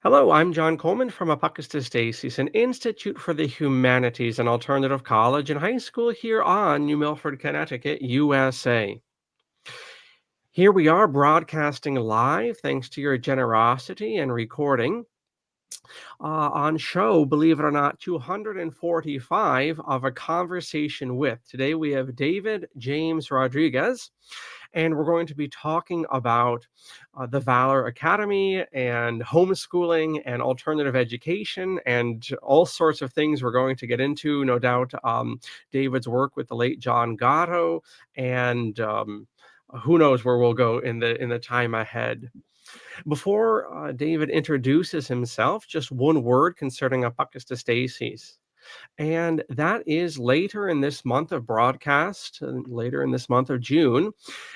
Hello, I'm John Coleman from Apocustis Stacey's, an Institute for the Humanities and Alternative College and High School here on New Milford, Connecticut, USA. Here we are broadcasting live thanks to your generosity and recording on show, believe it or not, 245 of A Conversation With. Today we have David James Rodriguez, and we're going to be talking about the Valor Academy and homeschooling and alternative education and all sorts of things we're going to get into. No doubt, David's work with the late John Gatto, and who knows where we'll go in the time ahead. Before David introduces himself, just one word concerning Apocustis Stacey's. And that is later in this month of broadcast, later in this month of June,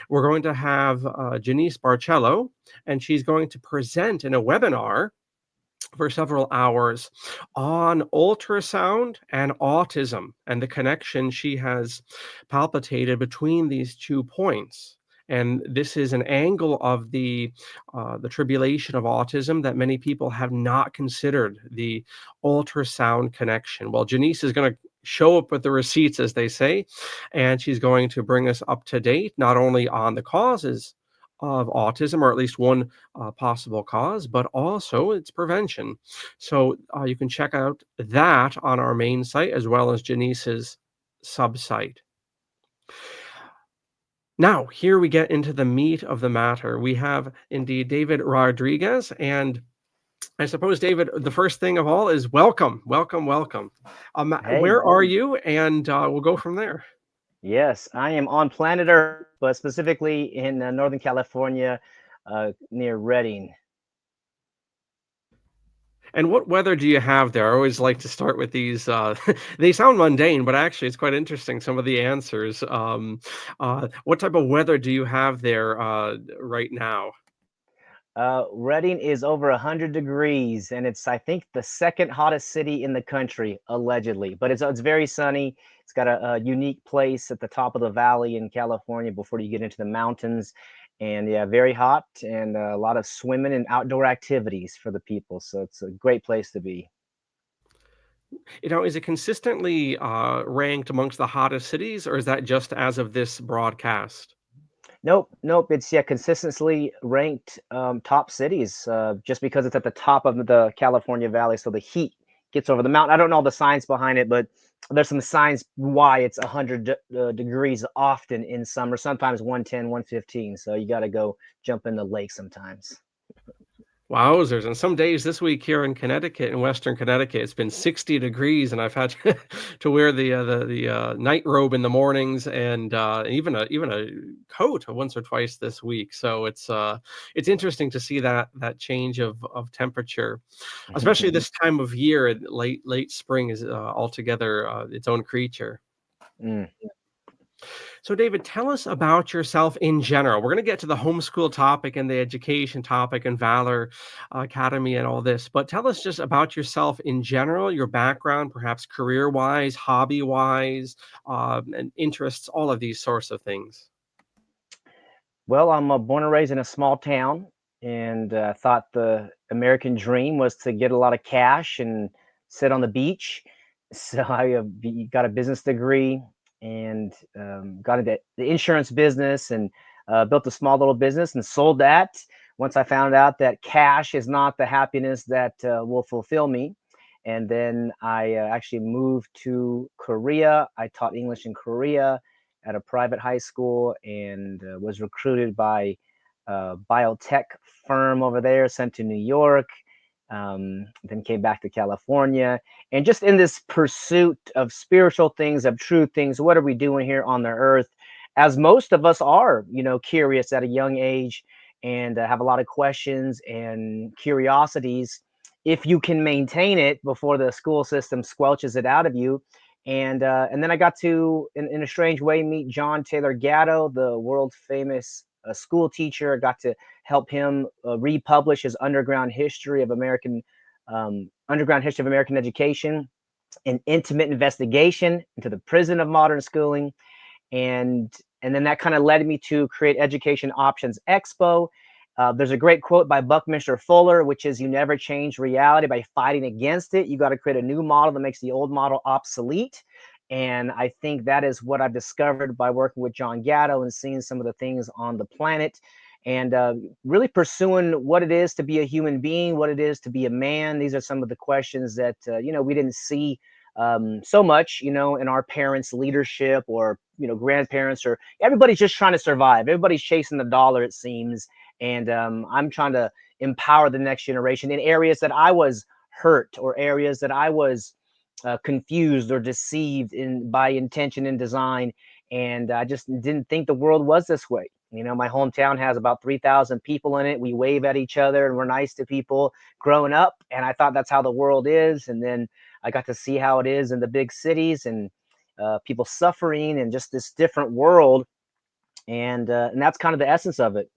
we're going to have Janice Barcello, and she's going to present in a webinar for several hours on ultrasound and autism and the connection she has palpitated between these 2 points. And this is an angle of the tribulation of autism that many people have not considered, the ultrasound connection. Well, Janice is going to show up with the receipts, as they say, and she's going to bring us up to date, not only on the causes of autism, or at least one possible cause, but also its prevention. So you can check out that on our main site as well as Janice's sub-site. Now, here we get into the meat of the matter. We have indeed David Rodriguez, and I suppose, David, the first thing of all is welcome, welcome, welcome. Hey, Where are you? And we'll go from there. yes, I am on planet Earth, but specifically in Northern California, near Redding. And what weather do you have there? I always like to start with these. They sound mundane, but actually, it's quite interesting. Some of the answers. What type of weather do you have there right now? Redding is over 100 degrees, and it's, I think, the second hottest city in the country, allegedly. But it's very sunny. It's got a unique place at the top of the valley in California before you get into the mountains. And yeah, very hot and a lot of swimming and outdoor activities for the people. So it's a great place to be. Is it consistently ranked amongst the hottest cities, or is that just as of this broadcast? Nope, nope. It's yeah, consistently ranked top cities just because it's at the top of the California Valley, so the heat gets over the mountain. I don't know the science behind it, but there's some science why it's 100 degrees often in summer, sometimes 110, 115. So you got to go jump in the lake sometimes. Wowzers, and some days this week here in Connecticut, in Western Connecticut, it's been 60 degrees, and I've had to wear the night robe in the mornings and even a coat once or twice this week. So it's interesting to see that change of temperature, especially this time of year. Late spring is altogether its own creature. Mm. So, David, tell us about yourself in general. We're going to get to the homeschool topic and the education topic and Valor Academy and all this, but tell us just about yourself in general, your background, perhaps career wise, hobby wise, and interests, all of these sorts of things. Well, I'm born and raised in a small town, and thought the American dream was to get a lot of cash and sit on the beach. So I got a business degree and got into the insurance business and built a small little business and sold that. Once I found out that cash is not the happiness that will fulfill me. And then I actually moved to Korea. I taught English in Korea at a private high school and was recruited by a biotech firm over there, sent to New York, then came back to California. And just in this pursuit of spiritual things, of true things, what are we doing here on the earth? As most of us are, curious at a young age and have a lot of questions and curiosities. If you can maintain it before the school system squelches it out of you, and then I got to, in a strange way, meet John Taylor Gatto, the world famous school teacher. I got to help him republish his underground history of American education, an intimate investigation into the prison of modern schooling, and then that kind of led me to create Education Options Expo. There's a great quote by Buckminster Fuller, which is, "You never change reality by fighting against it. You got to create a new model that makes the old model obsolete." And I think that is what I've discovered by working with John Gatto and seeing some of the things on the planet, and really pursuing what it is to be a human being, what it is to be a man. These are some of the questions that we didn't see so much, in our parents' leadership, or grandparents, or everybody's just trying to survive. Everybody's chasing the dollar, it seems, and I'm trying to empower the next generation in areas that I was hurt, or areas that I was confused or deceived in by intention and design, and I just didn't think the world was this way. My hometown has about 3,000 people in it. We wave at each other and we're nice to people growing up, and I thought that's how the world is. And then I got to see how it is in the big cities, and people suffering, and just this different world. And that's kind of the essence of it.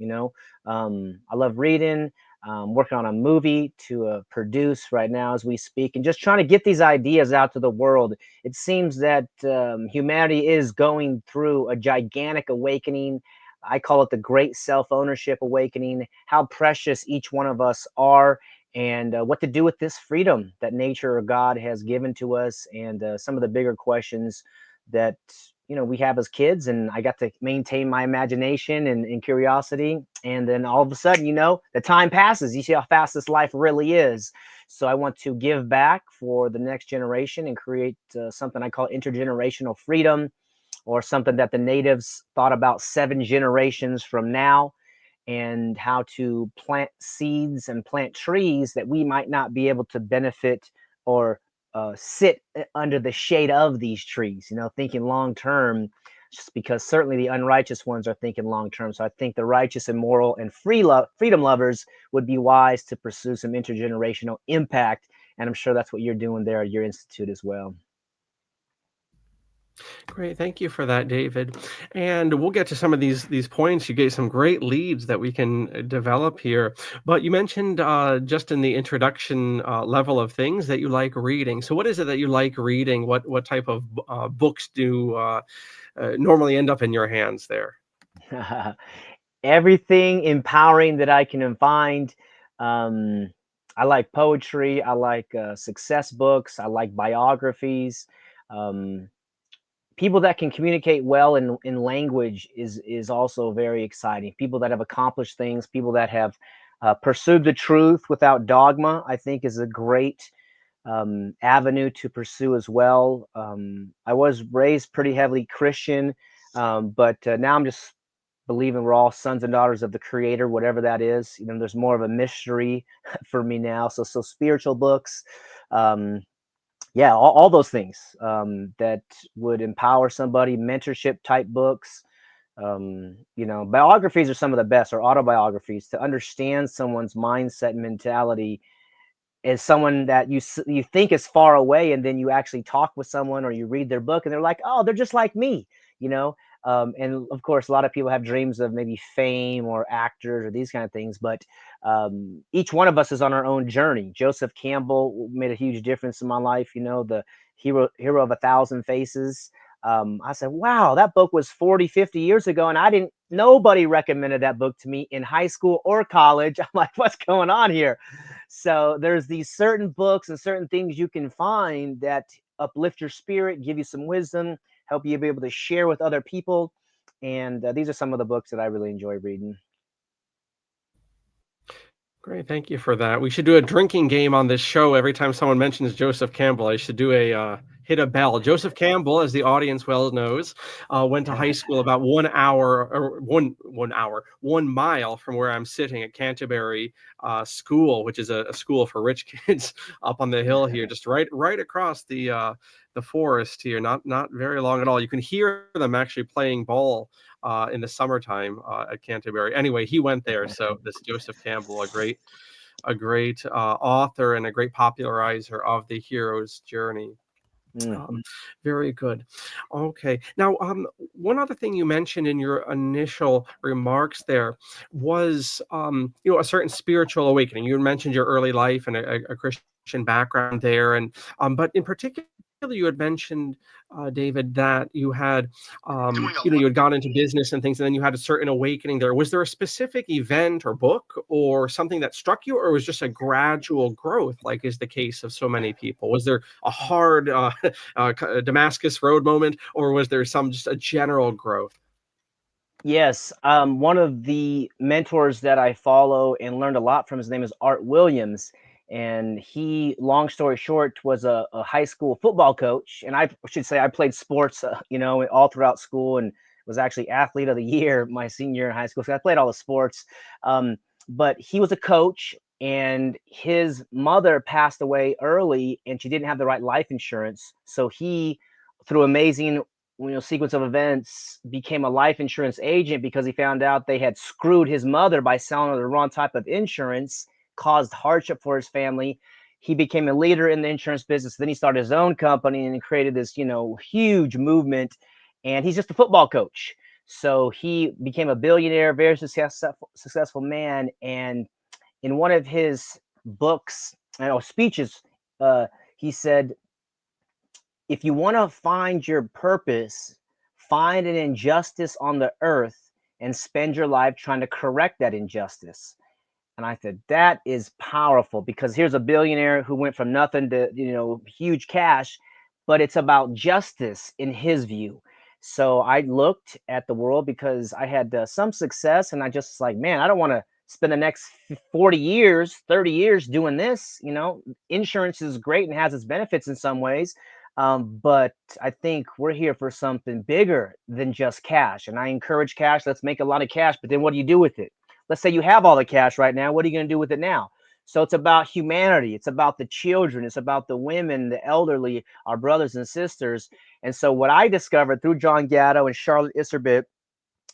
I love reading. Working on a movie to produce right now as we speak, and just trying to get these ideas out to the world. It seems that humanity is going through a gigantic awakening. I call it the great self-ownership awakening, how precious each one of us are, and what to do with this freedom that nature or God has given to us, and some of the bigger questions that we have as kids. And I got to maintain my imagination and curiosity, and then all of a sudden, the time passes. You see how fast this life really is. So I want to give back for the next generation and create something I call intergenerational freedom, or something that the natives thought about 7 generations from now, and how to plant seeds and plant trees that we might not be able to benefit, or sit under the shade of these trees, thinking long term, just because certainly the unrighteous ones are thinking long term. So I think the righteous and moral and freedom lovers would be wise to pursue some intergenerational impact. And I'm sure that's what you're doing there at your institute as well. Great, thank you for that, David. And we'll get to some of these points. You gave some great leads that we can develop here. But you mentioned just in the introduction level of things that you like reading. So, what is it that you like reading? What type of books do normally end up in your hands there? Everything empowering that I can find. Um, I like poetry. I like success books. I like biographies. Um, People that can communicate well in language is also very exciting. People that have accomplished things. People that have pursued the truth without dogma, I think, is a great avenue to pursue as well. I was raised pretty heavily Christian, but now I'm just believing we're all sons and daughters of the Creator, whatever that is. There's more of a mystery for me now. So spiritual books, um, yeah, all those things that would empower somebody, mentorship type books. Biographies are some of the best, or autobiographies, to understand someone's mindset and mentality, is someone that you think is far away, and then you actually talk with someone, or you read their book and they're like, oh, they're just like me, you know. And of course, a lot of people have dreams of maybe fame or actors or these kind of things, but each one of us is on our own journey. Joseph Campbell made a huge difference in my life, the hero of 1,000 faces. I said, wow, that book was 40, 50 years ago, and I didn't nobody recommended that book to me in high school or college. I'm like, what's going on here? So there's these certain books and certain things you can find that uplift your spirit, give you some wisdom, help you be able to share with other people. And these are some of the books that I really enjoy reading. Great, thank you for that. We should do a drinking game on this show. Every time someone mentions Joseph Campbell, I should do a hit a bell. Joseph Campbell, as the audience well knows, went to high school about 1 hour, or 1 mile from where I'm sitting at Canterbury School, which is a school for rich kids up on the hill here, just right across the forest here. Not very long at all. You can hear them actually playing ball in the summertime at Canterbury. Anyway, he went there. So this Joseph Campbell, a great author and a great popularizer of the hero's journey. Mm. Um, Very good. Okay. Now, one other thing you mentioned in your initial remarks there was, a certain spiritual awakening. You mentioned your early life and a Christian background there, and but in particular, You had mentioned, David, that you had, you had gone into business and things, and then you had a certain awakening there. Was there a specific event or book or something that struck you, or was just a gradual growth, like is the case of so many people? Was there a hard Damascus Road moment, or was there some just a general growth? Yes, one of the mentors that I follow and learned a lot from, his name is Art Williams, and he, long story short, was a high school football coach, and I should say I played sports, all throughout school, and was actually athlete of the year my senior year in high school. So I played all the sports, um, but he was a coach, and his mother passed away early, and she didn't have the right life insurance, so he, through amazing sequence of events, became a life insurance agent because he found out they had screwed his mother by selling her the wrong type of insurance, caused hardship for his family. He became a leader in the insurance business. Then he started his own company and created this, huge movement. And he's just a football coach. So he became a billionaire, very successful man. And in one of his books, speeches, he said, if you want to find your purpose, find an injustice on the earth and spend your life trying to correct that injustice. And I said, that is powerful, because here's a billionaire who went from nothing to, huge cash, but it's about justice in his view. So I looked at the world because I had some success, and I just like, man, I don't want to spend the next 40 years, 30 years doing this. Insurance is great and has its benefits in some ways. But I think we're here for something bigger than just cash. And I encourage cash. Let's make a lot of cash. But then what do you do with it? Let's say you have all the cash right now. What are you going to do with it now? So it's about humanity. It's about the children. It's about the women, the elderly, our brothers and sisters. And so what I discovered through John Gatto and Charlotte Iserbit,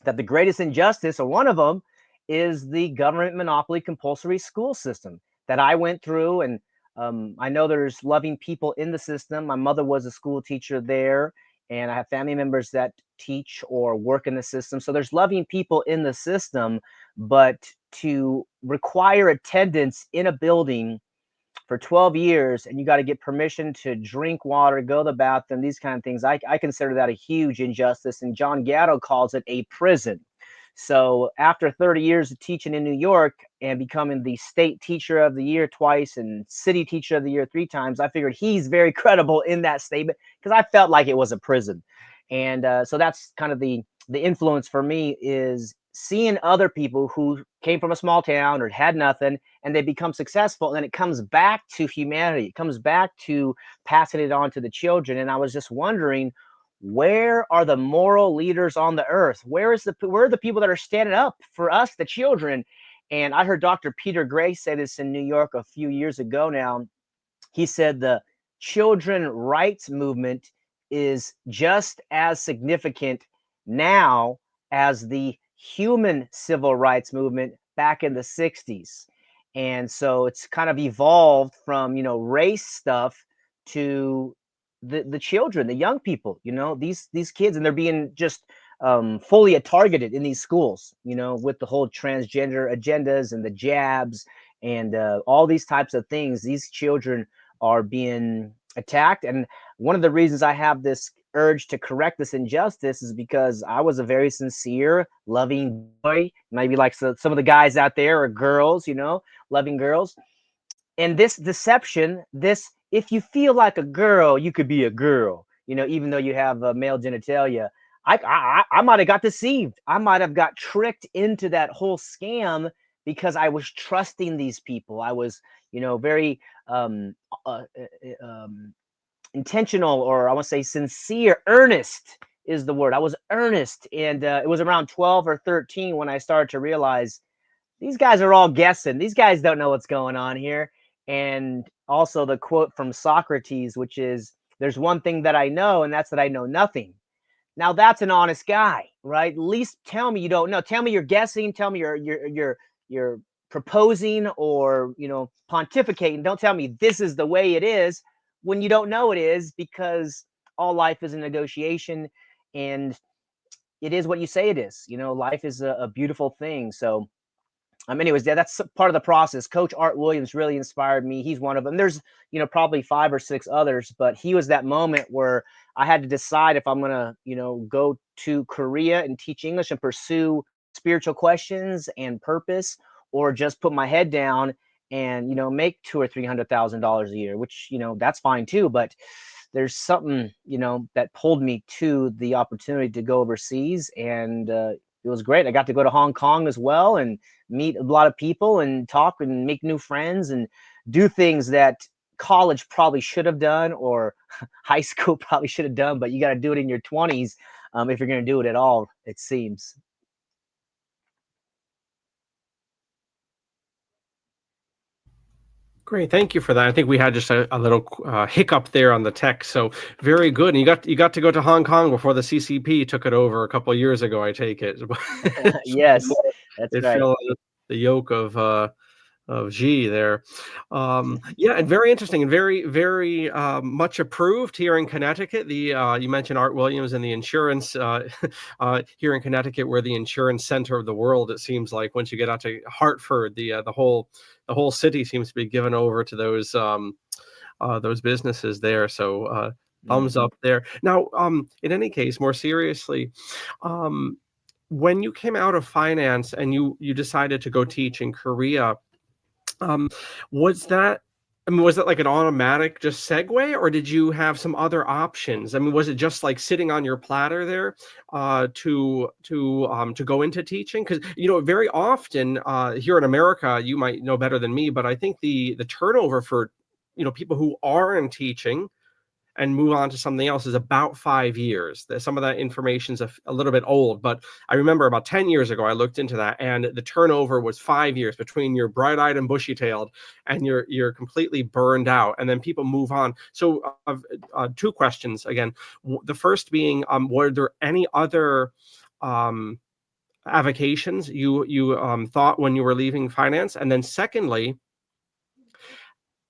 that the greatest injustice, or one of them, is the government monopoly compulsory school system that I went through. And I know there's loving people in the system. My mother was a school teacher there, and I have family members that teach or work in the system. So there's loving people in the system, but to require attendance in a building for 12 years, and you got to get permission to drink water, go to the bathroom, these kind of things. I consider that a huge injustice. And John Gatto calls it a prison. So after 30 years of teaching in New York and becoming the state teacher of the year twice and city teacher of the year 3 times, I figured he's very credible in that statement, because I felt like it was a prison. And so that's kind of the influence for me, is seeing other people who came from a small town or had nothing, and they become successful, and then it comes back to humanity. It comes back to passing it on to the children. And I was just wondering, where are the moral leaders on the earth? Where are the people that are standing up for us, the children? And I heard Dr. Peter Gray say this in New York a few years ago now. He said the children rights movement is just as significant now as the human civil rights movement back in the 60s. And so it's kind of evolved from, race stuff to the children, the young people, these kids, and they're being just fully targeted in these schools, with the whole transgender agendas and the jabs and all these types of things. These children are being attacked. And one of the reasons I have this urge to correct this injustice is because I was a very sincere, loving boy. Maybe like some of the guys out there are girls, loving girls. And this deception, this, if you feel like a girl, you could be a girl, even though you have male genitalia. I might have got deceived. I might have got tricked into that whole scam because I was trusting these people. I was, very um, uh, intentional, or I want to say sincere, earnest is the word. I was earnest. And it was around 12 or 13 when I started to realize these guys are all guessing. These guys don't know what's going on here. And also the quote from Socrates, which is, there's one thing that I know, and that's that I know nothing. Now that's an honest guy, right? At least tell me you don't know. Tell me you're guessing. Tell me you're proposing, or pontificating. Don't tell me this is the way it is when you don't know it is, because all life is a negotiation, and it is what you say it is. Life is a beautiful thing. So Anyways, yeah, that's part of the process. Coach Art Williams really inspired me. He's one of them. There's, probably 5 or 6 others, but he was that moment where I had to decide if I'm gonna, go to Korea and teach English and pursue spiritual questions and purpose, or just put my head down and make 2 or 300,000 dollars a year, which that's fine too. But there's something that pulled me to the opportunity to go overseas, and it was great. I got to go to Hong Kong as well and meet a lot of people and talk and make new friends and do things that college probably should have done, or high school probably should have done, but you got to do it in your 20s, if you're going to do it at all, it seems. Great, thank you for that. I think we had just a little hiccup there on the text, so very good. And you got to go to Hong Kong before the CCP took it over a couple of years ago, I take it. Yes, that's It right. fell under the yoke of G there. Yeah, and very interesting and very, very much approved here in Connecticut. The you mentioned Art Williams and the insurance here in Connecticut. We're the insurance center of the world. It seems like once you get out to Hartford, the whole city seems to be given over to those businesses there. So thumbs Hmm. up there. Now, in any case, more seriously, um, when you came out of finance and you decided to go teach in Korea, um, was that I mean, was that like an automatic just segue, or did you have some other options? I mean, was it just like sitting on your platter there, to go into teaching? Because very often here in America, you might know better than me, but I think the turnover for people who are in teaching and move on to something else is about 5 years. Some of that information's a little bit old, but I remember about 10 years ago, I looked into that, and the turnover was 5 years between you're bright-eyed and bushy-tailed and you're completely burned out, and then people move on. So, 2 questions again. The first being, were there any other, um, avocations you thought when you were leaving finance? And then secondly,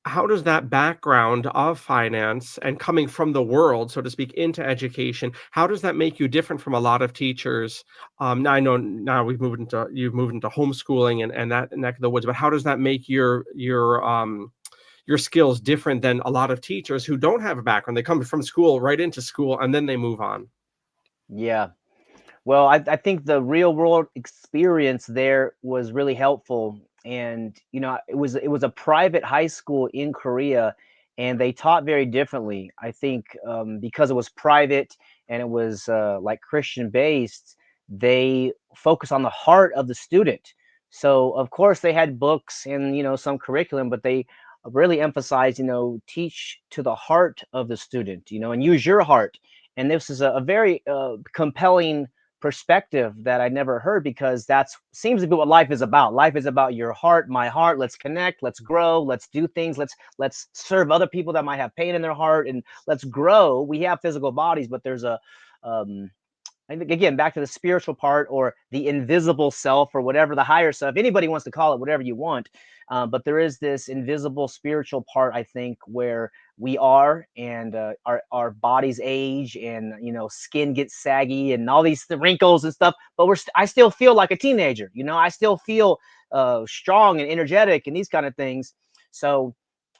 how does that background of finance and coming from the world, so to speak, into education, how does that make you different from a lot of teachers? Now I know now you've moved into homeschooling and that neck of the woods, but how does that make your skills different than a lot of teachers who don't have a background? They come from school right into school and then they move on. Yeah. Well, I think the real world experience there was really helpful. And it was a private high school in Korea, and they taught very differently. I think because it was private and it was like Christian based, they focus on the heart of the student. So of course they had books and some curriculum, but they really emphasize teach to the heart of the student, and use your heart. And this is a very compelling perspective that I never heard, because that's seems to be what life is about. Life is about your heart, my heart. Let's connect, let's grow, let's do things, let's serve other people that might have pain in their heart, and let's grow. We have physical bodies, but there's a um I think, again, back to the spiritual part, or the invisible self, or whatever, the higher self. Anybody wants to call it whatever you want, but there is this invisible spiritual part, I think, where we are, and our bodies age, and skin gets saggy, and all these wrinkles and stuff. But I still feel like a teenager. I still feel strong and energetic and these kind of things. So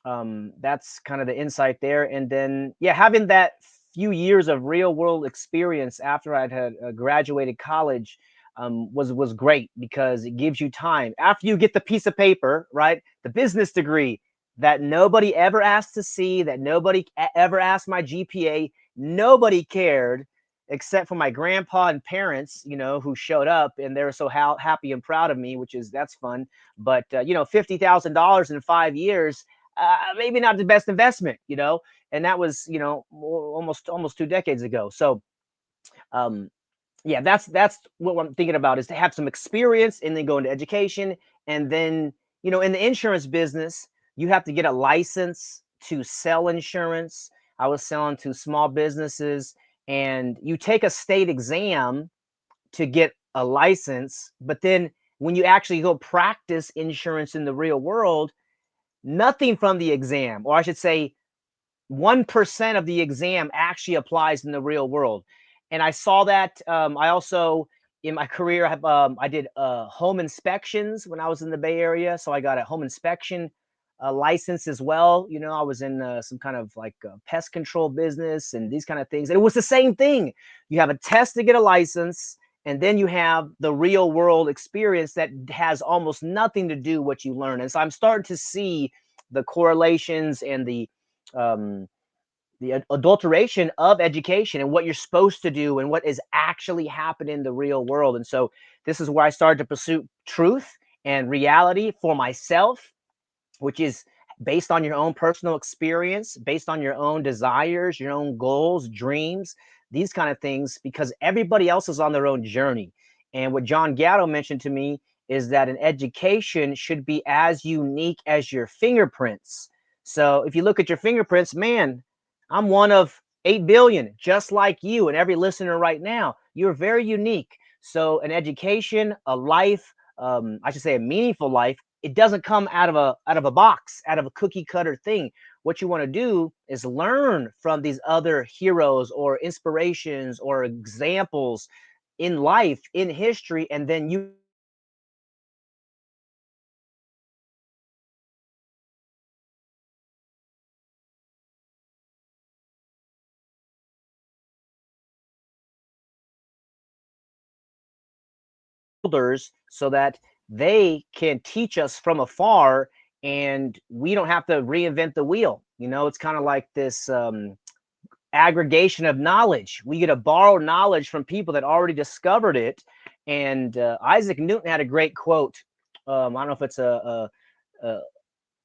that's kind of the insight there. And then, yeah, having that few years of real world experience after I'd had graduated college was great, because it gives you time after you get the piece of paper, right? The business degree that nobody ever asked to see, that nobody ever asked my GPA, nobody cared except for my grandpa and parents, who showed up, and they were so happy and proud of me, that's fun. But $50,000 in 5 years, maybe not the best investment, and that was almost 2 decades ago. So um, yeah, that's what I'm thinking about, is to have some experience and then go into education. And then in the insurance business, you have to get a license to sell insurance. I was selling to small businesses, and you take a state exam to get a license, but then when you actually go practice insurance in the real world, nothing from the exam, or I should say 1% of the exam, actually applies in the real world. And I saw that. I also in my career, I did home inspections when I was in the Bay Area, so I got a home inspection license as well. You know, I was in some kind of like pest control business and these kind of things. And it was the same thing. You have a test to get a license, and then you have the real world experience that has almost nothing to do what you learn. And so I'm starting to see the correlations and um, the adulteration of education and what you're supposed to do and what is actually happening in the real world. And so this is where I started to pursue truth and reality for myself, which is based on your own personal experience, based on your own desires, your own goals, dreams, these kind of things, because everybody else is on their own journey. And what John Gatto mentioned to me is that an education should be as unique as your fingerprints. So if you look at your fingerprints, man, I'm one of 8 billion, just like you and every listener right now. You're very unique. So an education, a life, I should say a meaningful life, it doesn't come out of a box, out of a cookie cutter thing. What you want to do is learn from these other heroes or inspirations or examples in life, in history, and then you elders so that they can teach us from afar and we don't have to reinvent the wheel. You know, it's kind of like this aggregation of knowledge. We get to borrow knowledge from people that already discovered it. And Isaac Newton had a great quote. I don't know if it's a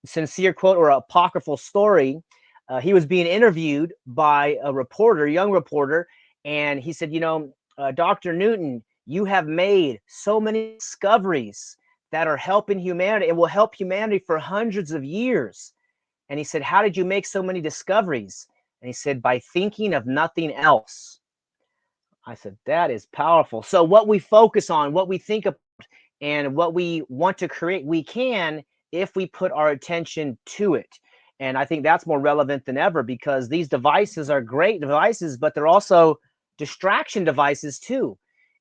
sincere quote or an apocryphal story. He was being interviewed by a reporter, a young reporter, and he said, Dr. Newton, you have made so many discoveries that are helping humanity and will help humanity for hundreds of years. And he said, how did you make so many discoveries? And he said, by thinking of nothing else. I said, that is powerful. So what we focus on, what we think of, and what we want to create, we can if we put our attention to it. And I think that's more relevant than ever because these devices are great devices, but they're also distraction devices too.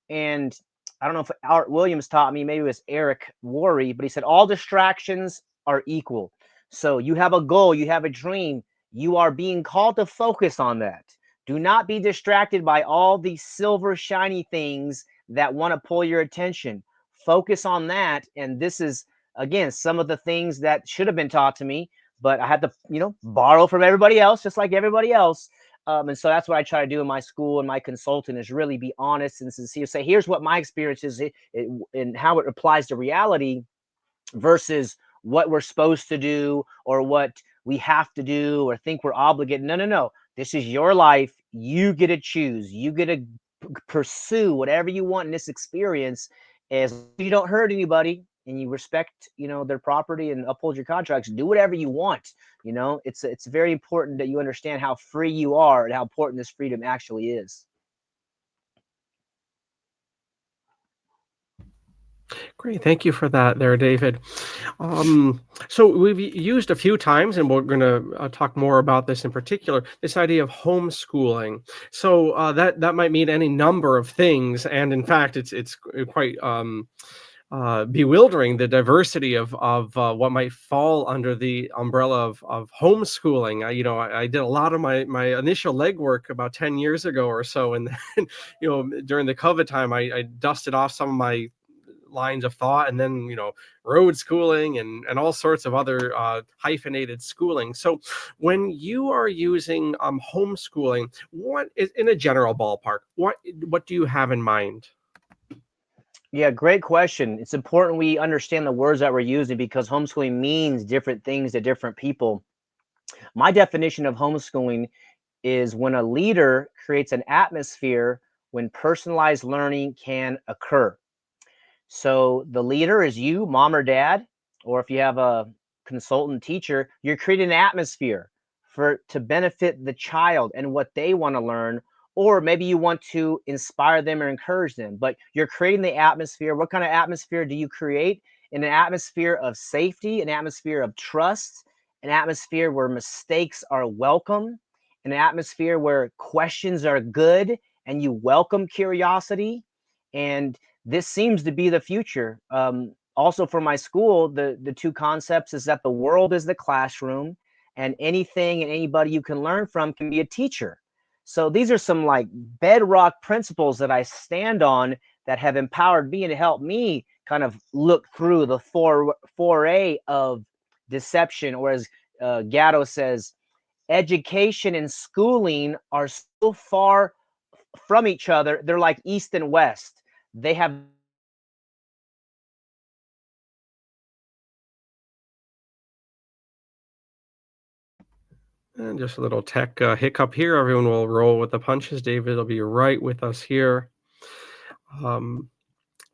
And I don't know if Art Williams taught me, maybe it was Eric Worre, but he said all distractions are equal. So you have a goal, you have a dream, you are being called to focus on that. Do not be distracted by all these silver shiny things that want to pull your attention. Focus on that. And this is, again, some of the things that should have been taught to me, but I had to, borrow from everybody else, just like everybody else. And so that's what I try to do in my school and my consulting is really be honest and sincere. Say, here's what my experience is and how it applies to reality versus what we're supposed to do or what we have to do or think we're obligated. No, no, no. This is your life. You get to choose. You get to pursue whatever you want in this experience as you don't hurt anybody and you respect, their property and uphold your contracts. Do whatever you want. It's very important that you understand how free you are and how important this freedom actually is. Great. Thank you for that there, David. So we've used a few times, and we're going to talk more about this in particular, this idea of homeschooling. So that might mean any number of things. And in fact, it's quite bewildering, the diversity of what might fall under the umbrella of homeschooling. I did a lot of my initial legwork about 10 years ago or so, and then during the COVID time, I dusted off some of my lines of thought, and then road schooling and all sorts of other hyphenated schooling. So when you are using homeschooling, what is, in a general ballpark, what do you have in mind? Yeah, great question. It's important we understand the words that we're using because homeschooling means different things to different people. My definition of homeschooling is when a leader creates an atmosphere when personalized learning can occur. So the leader is you, mom or dad, or if you have a consultant teacher, you're creating an atmosphere for to benefit the child and what they want to learn, or maybe you want to inspire them or encourage them, but you're creating the atmosphere. What kind of atmosphere do you create? In an atmosphere of safety, an atmosphere of trust, an atmosphere where mistakes are welcome, an atmosphere where questions are good and you welcome curiosity And this seems to be the future. Also, for my school, the two concepts is that the world is the classroom, and anything and anybody you can learn from can be a teacher. So these are some like bedrock principles that I stand on that have empowered me and helped me kind of look through the foray of deception, or as Gatto says, education and schooling are so far from each other. They're like east and west. They have And just a little tech hiccup here. Everyone will roll with the punches. David will be right with us here. Um,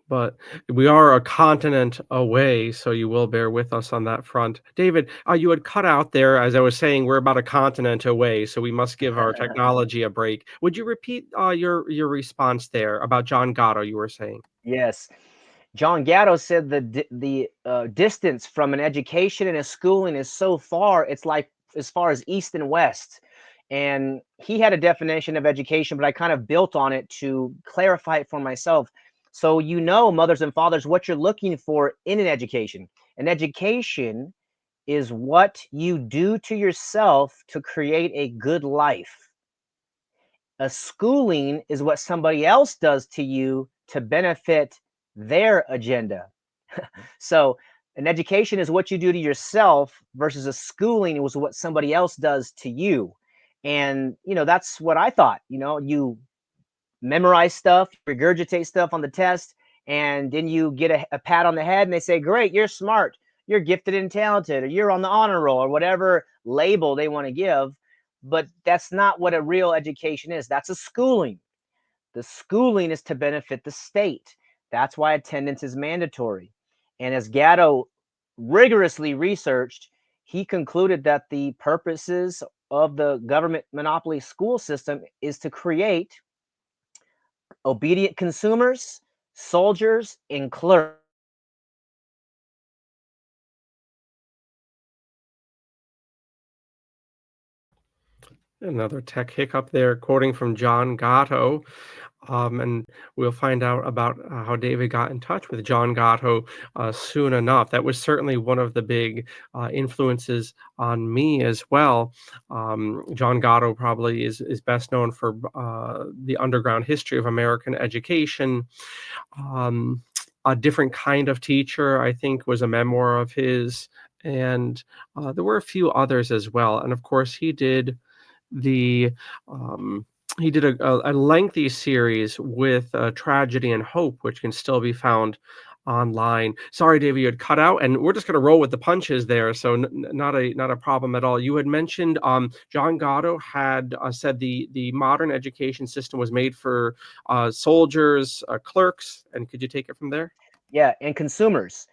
but we are a continent away, so you will bear with us on that front. David, you had cut out there as I was saying we're about a continent away, so we must give our technology a break. Would you repeat your response there about John Gatto? You were saying. yes. John Gatto said the distance from an education and a schooling is so far, it's like as far as east and west. And he had a definition of education, but I kind of built on it to clarify it for myself. So, mothers and fathers, what you're looking for in an education. An education is what you do to yourself to create a good life. A schooling is what somebody else does to you to benefit their agenda. So an education is what you do to yourself versus a schooling was what somebody else does to you. And that's what I thought. You memorize stuff, regurgitate stuff on the test, and then you get a pat on the head and they say, great, you're smart, you're gifted and talented, or you're on the honor roll, or whatever label they want to give. But that's not what a real education is. That's a schooling. The schooling is to benefit the state. That's why attendance is mandatory. And as Gatto rigorously researched, he concluded that the purposes of the government monopoly school system is to create obedient consumers, soldiers, and clerks. Another tech hiccup there, quoting from John Gatto. And we'll find out about how David got in touch with John Gatto soon enough. That was certainly one of the big influences on me as well. John Gatto probably is best known for the underground history of American education. Um, a different kind of teacher, I think, was a memoir of his, and there were a few others as well. And of course, the um, he did a lengthy series with Tragedy and Hope, which can still be found online. Sorry, David, you had cut out, and we're just going to roll with the punches there. So not a problem at all. You had mentioned John Gatto had said the modern education system was made for soldiers, clerks, and could you take it from there? Yeah, and consumers.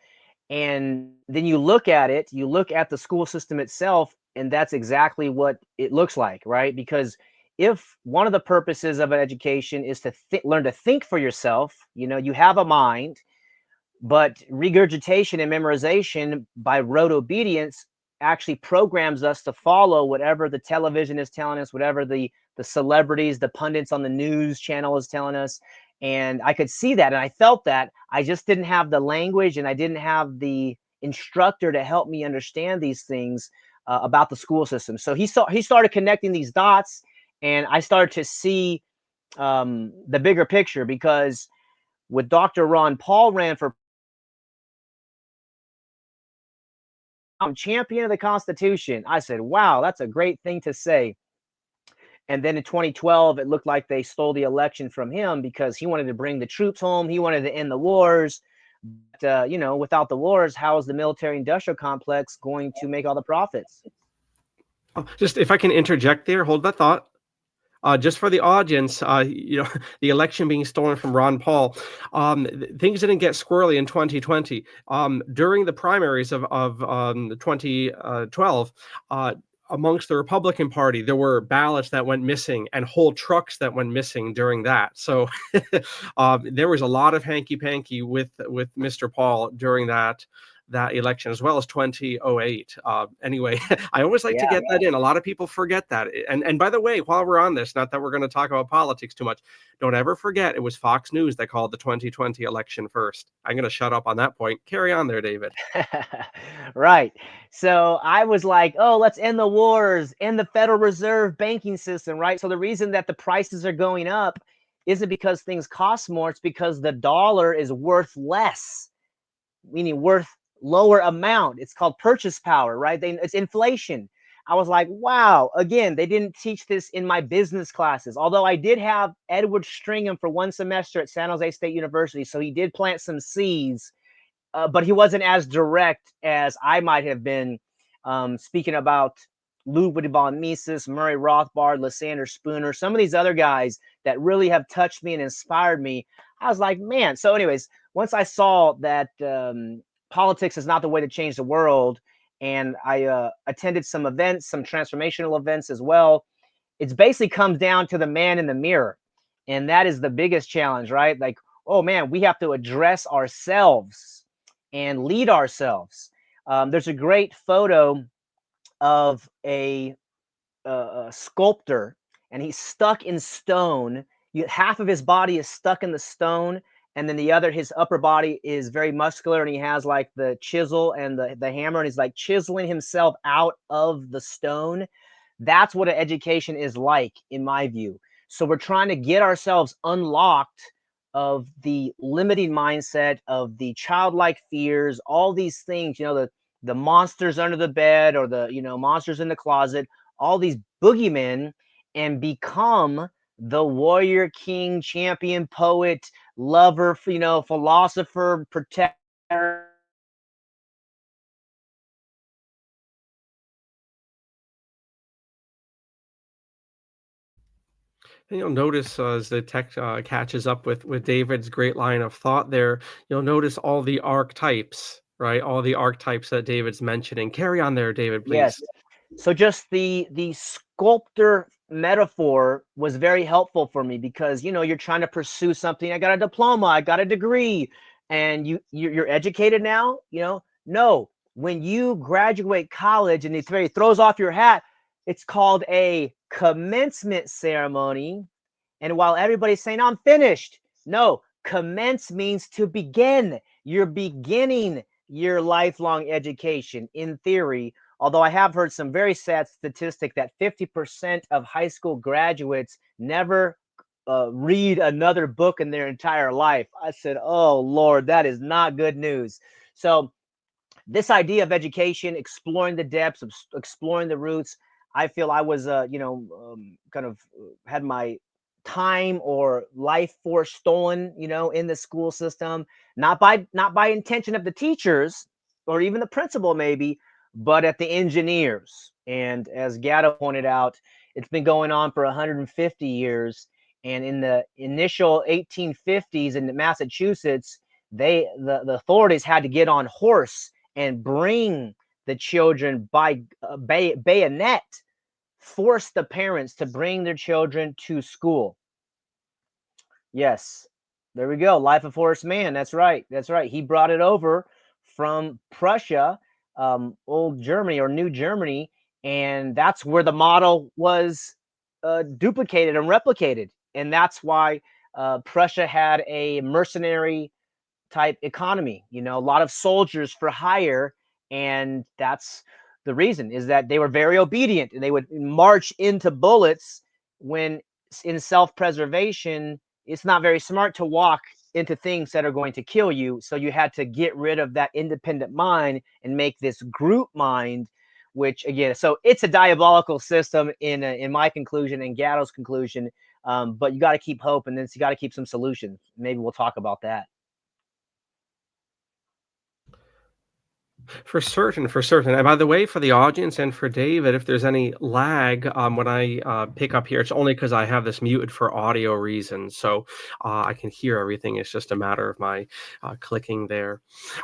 And then you look at it, you look at the school system itself, and that's exactly what it looks like, right? Because if one of the purposes of an education is to learn to think for yourself, you have a mind, but regurgitation and memorization by rote obedience actually programs us to follow whatever the television is telling us, whatever the celebrities, the pundits on the news channel is telling us. And I could see that and I felt that. I just didn't have the language and I didn't have the instructor to help me understand these things about the school system. So he started connecting these dots, and I started to see the bigger picture, because with Dr. Ron Paul ran for champion of the Constitution. I said, wow, that's a great thing to say. And then in 2012, it looked like they stole the election from him because he wanted to bring the troops home. He wanted to end the wars. But, without the wars, how is the military industrial complex going to make all the profits? Just if I can interject there, hold that thought. Just for the audience, the election being stolen from Ron Paul, things didn't get squirrely in 2020. During the primaries of 2012, amongst the Republican Party, there were ballots that went missing and whole trucks that went missing during that. So there was a lot of hanky panky with Mr. Paul during that that election, as well as 2008. Anyway, I always like to Yeah. get that in. A lot of people forget that. And by the way, while we're on this, not that we're going to talk about politics too much, don't ever forget it was Fox News that called the 2020 election first. I'm going to shut up on that point. Carry on there, David. Right. So I was like, oh, let's end the wars, end the Federal Reserve banking system, right? So the reason that the prices are going up isn't because things cost more, it's because the dollar is worth less, meaning worth lower amount. It's called purchase power, right? It's inflation. I was like, wow, again, they didn't teach this in my business classes. Although I did have Edward Stringham for one semester at San Jose State University. So he did plant some seeds, but he wasn't as direct as I might have been, speaking about Ludwig von Mises, Murray Rothbard, Lysander Spooner, some of these other guys that really have touched me and inspired me. I was like, man. So, anyways, once I saw that politics is not the way to change the world, and I attended some events, some transformational events as well, it basically comes down to the man in the mirror. And that is the biggest challenge, right? Like, oh man, we have to address ourselves and lead ourselves. There's a great photo of a sculptor, and he's stuck in stone. Half of his body is stuck in the stone, and then the other, his upper body is very muscular, and he has like the chisel and the hammer, and he's like chiseling himself out of the stone. That's what an education is like, in my view. So we're trying to get ourselves unlocked of the limiting mindset, of the childlike fears, all these things, the monsters under the bed, or the, monsters in the closet, all these boogeymen, and become the warrior, king, champion, poet, lover, philosopher, protector. And you'll notice as the tech catches up with David's great line of thought there, you'll notice all the archetypes, right? All the archetypes that David's mentioning. Carry on there, David, Yes. please. So just the sculptor metaphor was very helpful for me, because you're trying to pursue something. I got a diploma, I got a degree, and you're educated now. No, when you graduate college and he throws off your hat, it's called a commencement ceremony. And while everybody's saying I'm finished, no, commence means to begin. You're beginning your lifelong education in theory. Although I have heard some very sad statistic that 50% of high school graduates never read another book in their entire life. I said, oh, Lord, that is not good news. So this idea of education, exploring the depths, of exploring the roots, I feel I was, kind of had my time or life force stolen, in the school system, not by intention of the teachers or even the principal, maybe, but at the engineers. And as Gatto pointed out, it's been going on for 150 years. And in the initial 1850s in Massachusetts, the authorities had to get on horse and bring the children by bayonet, force the parents to bring their children to school. Yes, there we go. Life of Forest Man. That's right. That's right. He brought it over from Prussia, old Germany or New Germany, and that's where the model was duplicated and replicated. And that's why Prussia had a mercenary type economy, a lot of soldiers for hire. And that's the reason, is that they were very obedient, and they would march into bullets when, in self-preservation, it's not very smart to walk into things that are going to kill you. So you had to get rid of that independent mind and make this group mind, which again, so it's a diabolical system in my conclusion and Gatto's conclusion. But you got to keep hope, and then you got to keep some solutions. Maybe we'll talk about that. For certain, for certain. And by the way, for the audience and for David, if there's any lag when I pick up here, it's only because I have this muted for audio reasons. So I can hear everything. It's just a matter of my clicking there.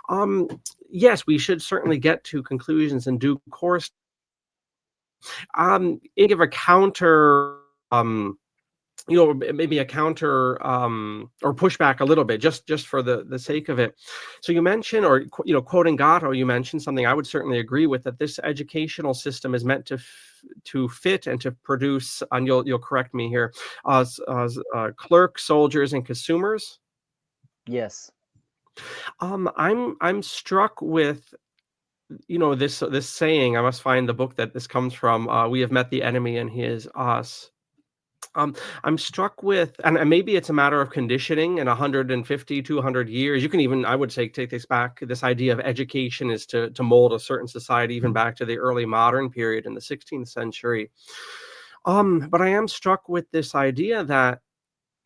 Um, yes, we should certainly get to conclusions in due course. Give a counter. maybe a counter or pushback a little bit, just for the sake of it. So you mentioned, or quoting Gatto, you mentioned something I would certainly agree with, that this educational system is meant to fit and to produce, and you'll correct me here, clerks, soldiers, and consumers. Yes. I'm struck with this saying. I must find the book that this comes from. We have met the enemy, and he is us. Um, I'm struck with, and maybe it's a matter of conditioning. In 150, 200 years, you can even, I would say, take this back. This idea of education is to mold a certain society, even back to the early modern period in the 16th century. But I am struck with this idea that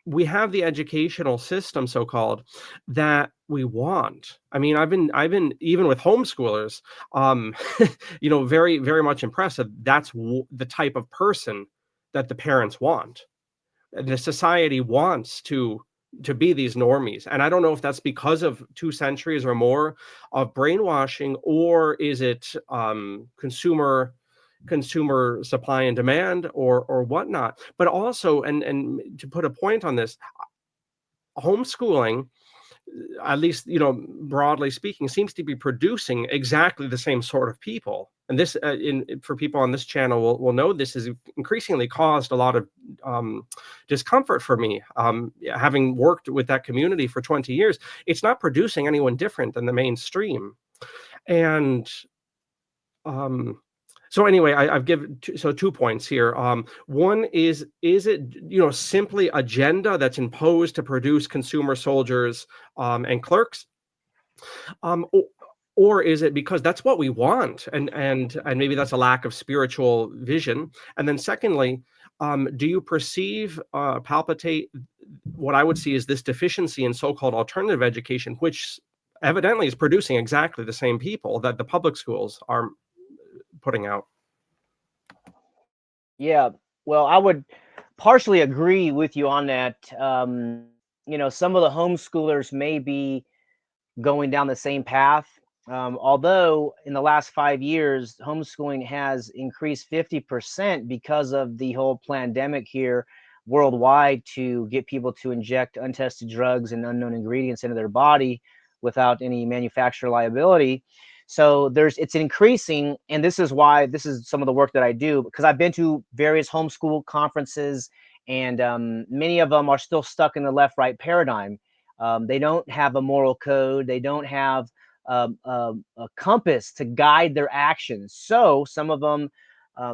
we have the educational system, so called, that we want. I mean, I've been even with homeschoolers, um, very, very much impressed that that's the type of person that the parents want. And the society wants to be these normies. And I don't know if that's because of 2 centuries or more of brainwashing, or is it consumer supply and demand, or whatnot. But also, and to put a point on this, homeschooling, at least broadly speaking, seems to be producing exactly the same sort of people. And this, for people on this channel, will know this has increasingly caused a lot of discomfort for me. Having worked with that community for 20 years, it's not producing anyone different than the mainstream. And um, so anyway, I've given so 2 points here. One is it simply agenda that's imposed to produce consumer soldiers and clerks, or is it because that's what we want, and maybe that's a lack of spiritual vision? And then secondly, do you perceive, palpitate, what I would see is this deficiency in so-called alternative education, which evidently is producing exactly the same people that the public schools are putting out? Yeah. Well, I would partially agree with you on that. Some of the homeschoolers may be going down the same path. Although in the last 5 years, homeschooling has increased 50% because of the whole pandemic here worldwide, to get people to inject untested drugs and unknown ingredients into their body without any manufacturer liability. So it's increasing, and this is why this is some of the work that I do, because I've been to various homeschool conferences, and many of them are still stuck in the left-right paradigm. They don't have a moral code. They don't have a compass to guide their actions. So some of them,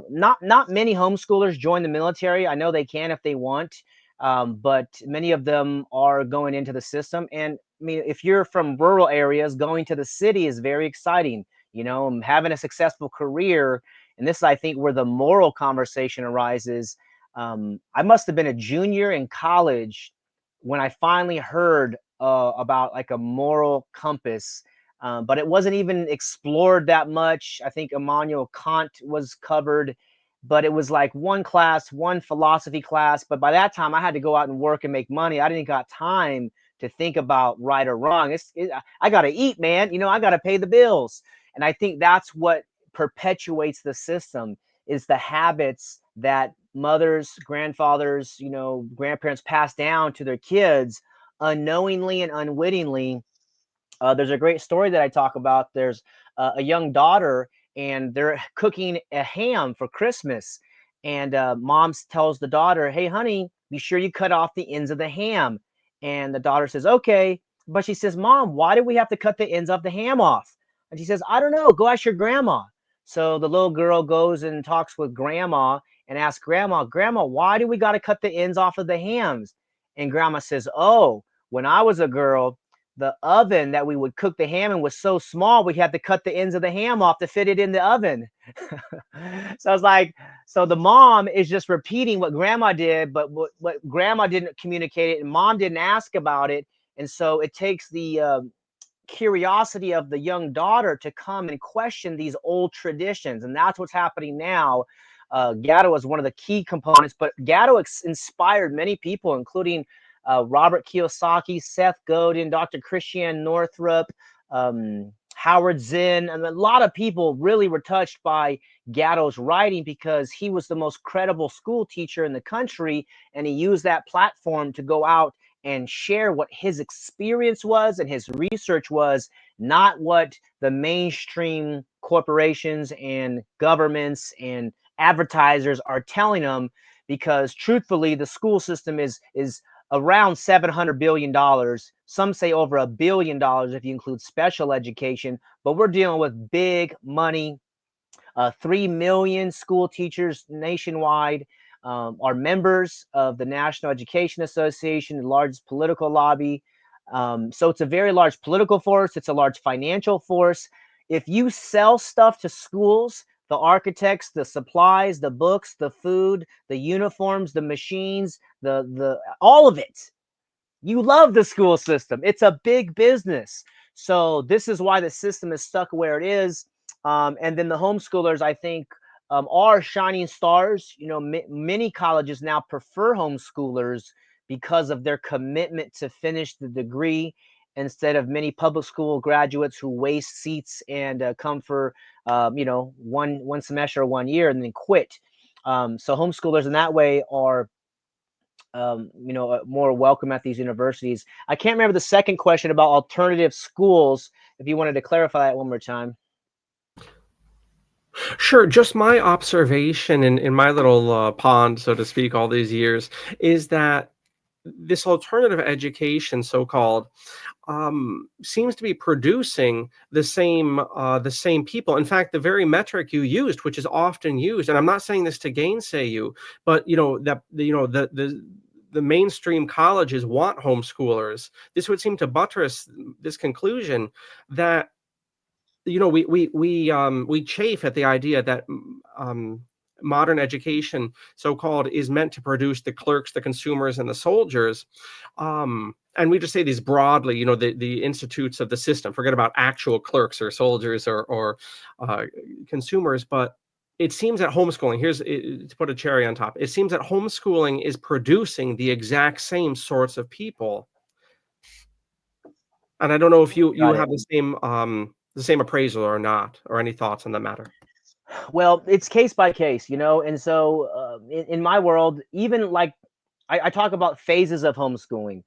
not many homeschoolers join the military. I know they can if they want, but many of them are going into the system. And I mean, if you're from rural areas, going to the city is very exciting. Having a successful career, and this is, I think, where the moral conversation arises. I must have been a junior in college when I finally heard about like a moral compass, but it wasn't even explored that much. I think Immanuel Kant was covered, but it was like one class, one philosophy class. But by that time, I had to go out and work and make money. I didn't got time to think about right or wrong. I got to eat, man. I got to pay the bills. And I think that's what perpetuates the system, is the habits that mothers, grandfathers, grandparents pass down to their kids unknowingly and unwittingly. There's a great story that I talk about. There's a young daughter, and they're cooking a ham for Christmas. And mom tells the daughter, "Hey, honey, be sure you cut off the ends of the ham." And the daughter says, "Okay." But she says, "Mom, why do we have to cut the ends of the ham off?" And she says, "I don't know. Go ask your grandma." So the little girl goes and talks with grandma and asks grandma, "Grandma, why do we got to cut the ends off of the hams?" And grandma says, "Oh, when I was a girl, the oven that we would cook the ham in was so small, we had to cut the ends of the ham off to fit it in the oven." So I was like, so the mom is just repeating what grandma did, but what grandma didn't communicate it, and mom didn't ask about it. And so it takes the curiosity of the young daughter to come and question these old traditions. And that's what's happening now. Gatto is one of the key components, but Gatto inspired many people, including Robert Kiyosaki, Seth Godin, Dr. Christiane Northrup, Howard Zinn, and a lot of people really were touched by Gatto's writing because he was the most credible school teacher in the country, and he used that platform to go out and share what his experience was and his research was, not what the mainstream corporations and governments and advertisers are telling them. Because truthfully, the school system is around $700 billion. Some say over $1 billion if you include special education, but we're dealing with big money. 3 million school teachers nationwide are members of the National Education Association, the largest political lobby. So it's a very large political force. It's a large financial force. If you sell stuff to schools, the architects, the supplies, the books, the food, the uniforms, the machines, the all of it, you love the school system. It's a big business. So this is why the system is stuck where it is. And then the homeschoolers, I think, are shining stars. You know, many colleges now prefer homeschoolers because of their commitment to finish the degree instead of many public school graduates who waste seats and come for, one semester or 1 year and then quit. So homeschoolers in that way are more welcome at these universities. I can't remember the second question about alternative schools. If you wanted to clarify that one more time. Sure. Just my observation in my little pond, so to speak, all these years is that this alternative education, so called, seems to be producing the same people. In fact, the very metric you used, which is often used, and I'm not saying this to gainsay you, but the mainstream colleges want homeschoolers. This would seem to buttress this conclusion that we chafe at the idea that modern education, so called, is meant to produce the clerks, the consumers, and the soldiers. And we just say these broadly, the institutes of the system. Forget about actual clerks or soldiers or consumers. But it seems that homeschooling, to put a cherry on top, it seems that homeschooling is producing the exact same sorts of people. And I don't know if you Got it. have the same appraisal or not, or any thoughts on the matter. Well, it's case by case, and so in my world, even like I talk about phases of homeschooling.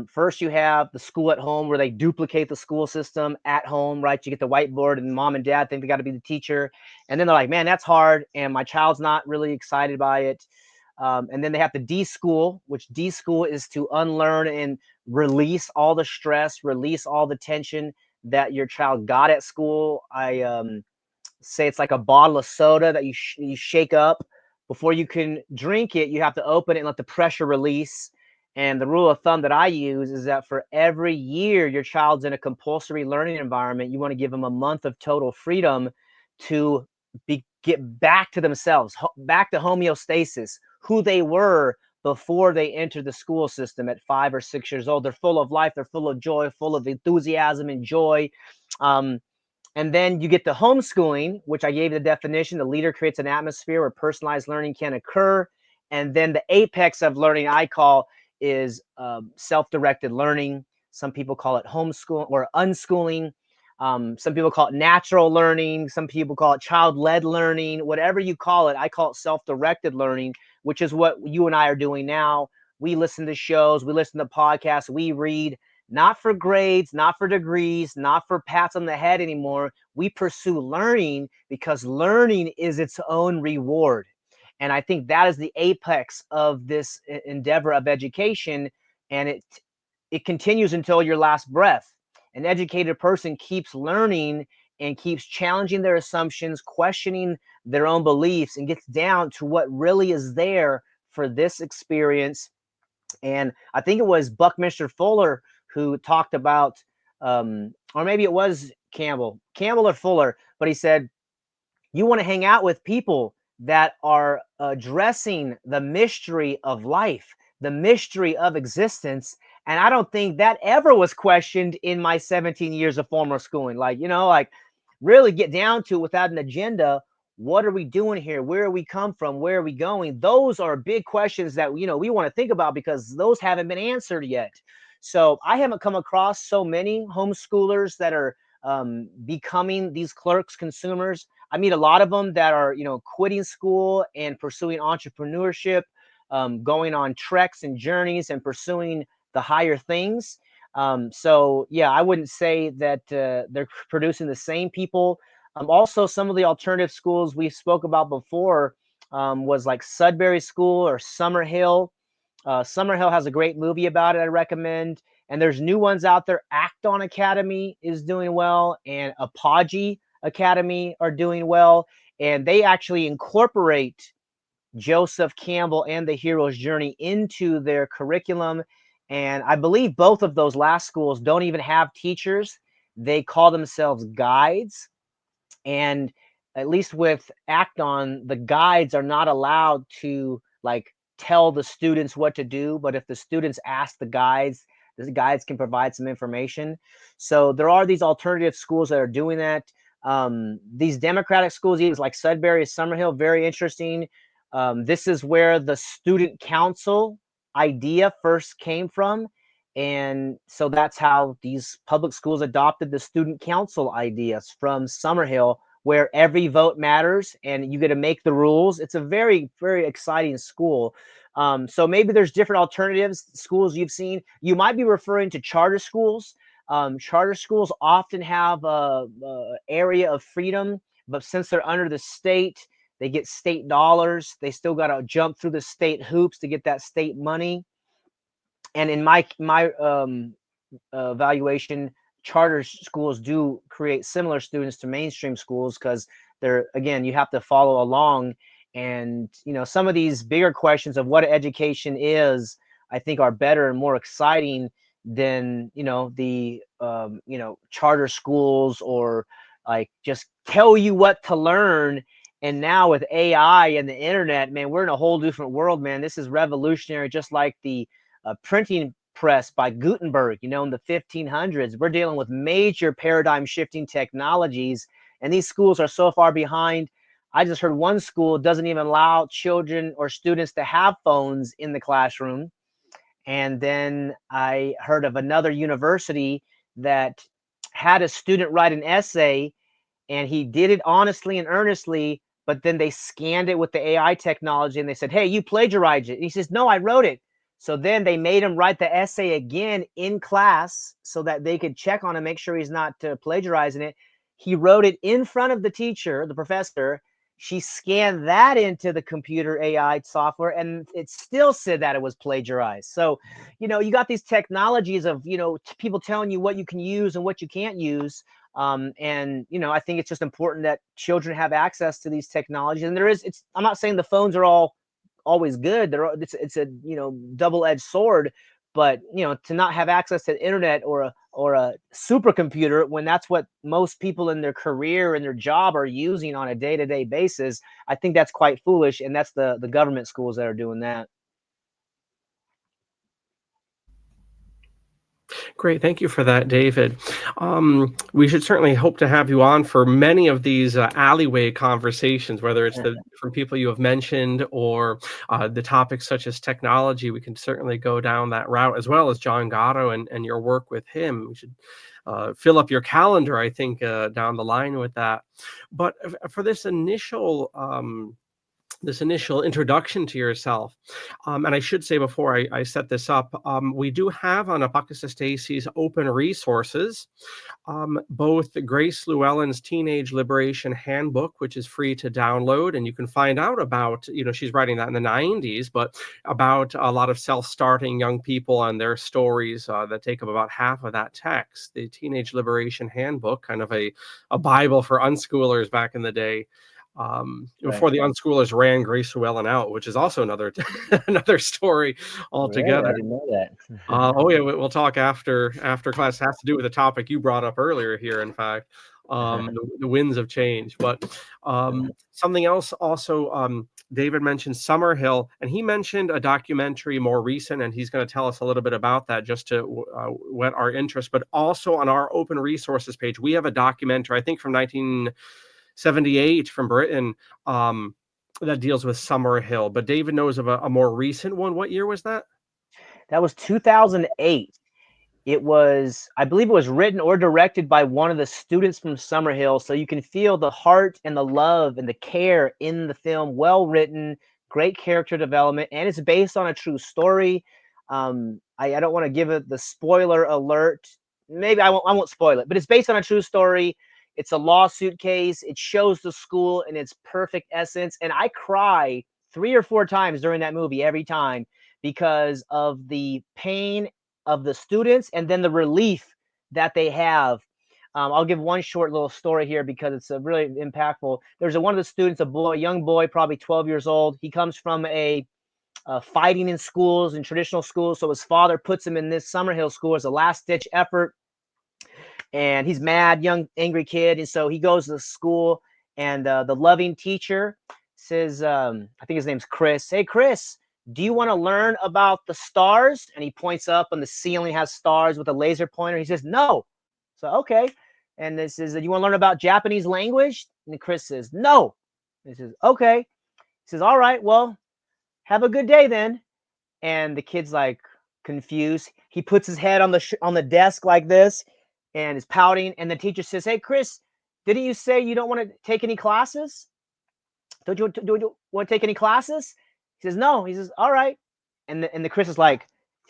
First, you have the school at home where they duplicate the school system at home, right? You get the whiteboard, and mom and dad think they got to be the teacher, and then they're like, "Man, that's hard," and my child's not really excited by it. And then they have to de-school, which de-school is to unlearn and release all the stress, release all the tension that your child got at school. I say it's like a bottle of soda that you shake up. Before you can drink it, you have to open it and let the pressure release. And the rule of thumb that I use is that for every year your child's in a compulsory learning environment, you want to give them a month of total freedom to get back to themselves, back to homeostasis, who they were before they entered the school system at 5 or 6 years old. They're full of life, they're full of joy, full of enthusiasm and joy. And then you get the homeschooling, which I gave the definition. The leader creates an atmosphere where personalized learning can occur. And then the apex of learning I call is self-directed learning. Some people call it homeschooling or unschooling. Some people call it natural learning. Some people call it child-led learning. Whatever you call it, I call it self-directed learning, which is what you and I are doing now. We listen to shows, we listen to podcasts, we read, not for grades, not for degrees, not for pats on the head anymore. We pursue learning because learning is its own reward. And I think that is the apex of this endeavor of education. And it continues until your last breath. An educated person keeps learning and keeps challenging their assumptions, questioning their own beliefs, and gets down to what really is there for this experience. And I think it was Buckminster Fuller who talked about, or maybe it was Campbell or Fuller, but he said, you want to hang out with people that are addressing the mystery of life, the mystery of existence. And I don't think that ever was questioned in my 17 years of formal schooling. Like really get down to without an agenda. What are we doing here? Where are we come from? Where are we going? Those are big questions that, we want to think about because those haven't been answered yet. So I haven't come across so many homeschoolers that are becoming these clerks, consumers. I meet a lot of them that are, quitting school and pursuing entrepreneurship, going on treks and journeys and pursuing the higher things. So yeah, I wouldn't say that they're producing the same people. Also, some of the alternative schools we spoke about before was like Sudbury School or Summerhill. Summerhill has a great movie about it I recommend. And there's new ones out there. Acton Academy is doing well, and Apogee Academy are doing well. And they actually incorporate Joseph Campbell and the hero's journey into their curriculum. And I believe both of those last schools don't even have teachers. They call themselves guides. And at least with Acton, the guides are not allowed to like tell the students what to do, but if the students ask the guides can provide some information. So there are these alternative schools that are doing that. These democratic schools, even like Sudbury, Summerhill, very interesting. This is where the student council idea first came from. And so that's how these public schools adopted the student council ideas from Summerhill, where every vote matters and you get to make the rules. It's a very, very exciting school. So maybe there's different alternatives, schools you've seen. You might be referring to charter schools. Charter schools often have a area of freedom, but since they're under the state, they get state dollars. They still got to jump through the state hoops to get that state money. And in my evaluation, charter schools do create similar students to mainstream schools because they're, again, you have to follow along. And some of these bigger questions of what education is, I think, are better and more exciting than the charter schools, or like just tell you what to learn. And now with AI and the internet, man, we're in a whole different world, man. This is revolutionary, just like the printing press by Gutenberg, in the 1500s. We're dealing with major paradigm shifting technologies, and these schools are so far behind. I just heard one school doesn't even allow children or students to have phones in the classroom. And then I heard of another university that had a student write an essay, and he did it honestly and earnestly, but then they scanned it with the AI technology and they said, "Hey, you plagiarized it." And he says, "No, I wrote it." So then they made him write the essay again in class so that they could check on him, make sure he's not plagiarizing it. He wrote it in front of the teacher, the professor. She scanned that into the computer AI software, and it still said that it was plagiarized. So, you got these technologies of, people telling you what you can use and what you can't use. And I think it's just important that children have access to these technologies. And I'm not saying the phones are all always good. It's a double-edged sword. But to not have access to the internet or a supercomputer when that's what most people in their career and their job are using on a day-to-day basis, I think that's quite foolish. And that's the government schools that are doing that. Great. Thank you for that, David. We should certainly hope to have you on for many of these alleyway conversations, whether it's the different people you have mentioned or the topics such as technology. We can certainly go down that route, as well as John Gatto and your work with him. We should fill up your calendar, I think, down the line with that. But for this initial introduction to yourself. And I should say before I set this up, we do have on Apocrypha Stacy's open resources, both Grace Llewellyn's Teenage Liberation Handbook, which is free to download, and you can find out about, she's writing that in the 90s, but about a lot of self-starting young people and their stories that take up about half of that text. The Teenage Liberation Handbook, kind of a Bible for unschoolers back in the day. Before the unschoolers ran Grace Llewellyn out, which is also another another story Really? I altogether. didn't know that. Oh yeah, we'll talk after class. It has to do with the topic you brought up earlier here. In fact, the winds of change. But something else also, David mentioned Summerhill, and he mentioned a documentary more recent, and he's going to tell us a little bit about that just to whet our interest. But also on our open resources page, we have a documentary, I think from 1978 from Britain, that deals with Summerhill. But David knows of a more recent one. What year was that? That was 2008. I believe it was written or directed by one of the students from Summerhill. So you can feel the heart and the love and the care in the film. Well written, great character development, and it's based on a true story. I don't want to give it the spoiler alert. Maybe I won't spoil it, but it's based on a true story. It's a lawsuit case. It shows the school in its perfect essence. And I cry 3 or 4 times during that movie every time because of the pain of the students and then the relief that they have. I'll give one short little story here because it's really impactful. There's one of the students, a young boy, probably 12 years old. He comes from a fighting in schools, in traditional schools. So his father puts him in this Summerhill school as a last ditch effort. And he's mad, young, angry kid. And so he goes to school, and the loving teacher says, I think his name's Chris. Hey, Chris, do you want to learn about the stars? And he points up, and the ceiling has stars with a laser pointer. He says, no. So, okay. And this is, you want to learn about Japanese language? And Chris says, no. And he says, okay. He says, all right, well, have a good day then. And the kid's like confused. He puts his head on the desk like this and is pouting. And the teacher says, "Hey, Chris, didn't you say you don't want to take any classes? Do you want to take any classes?" He says, "No." He says, "All right." And the Chris is like,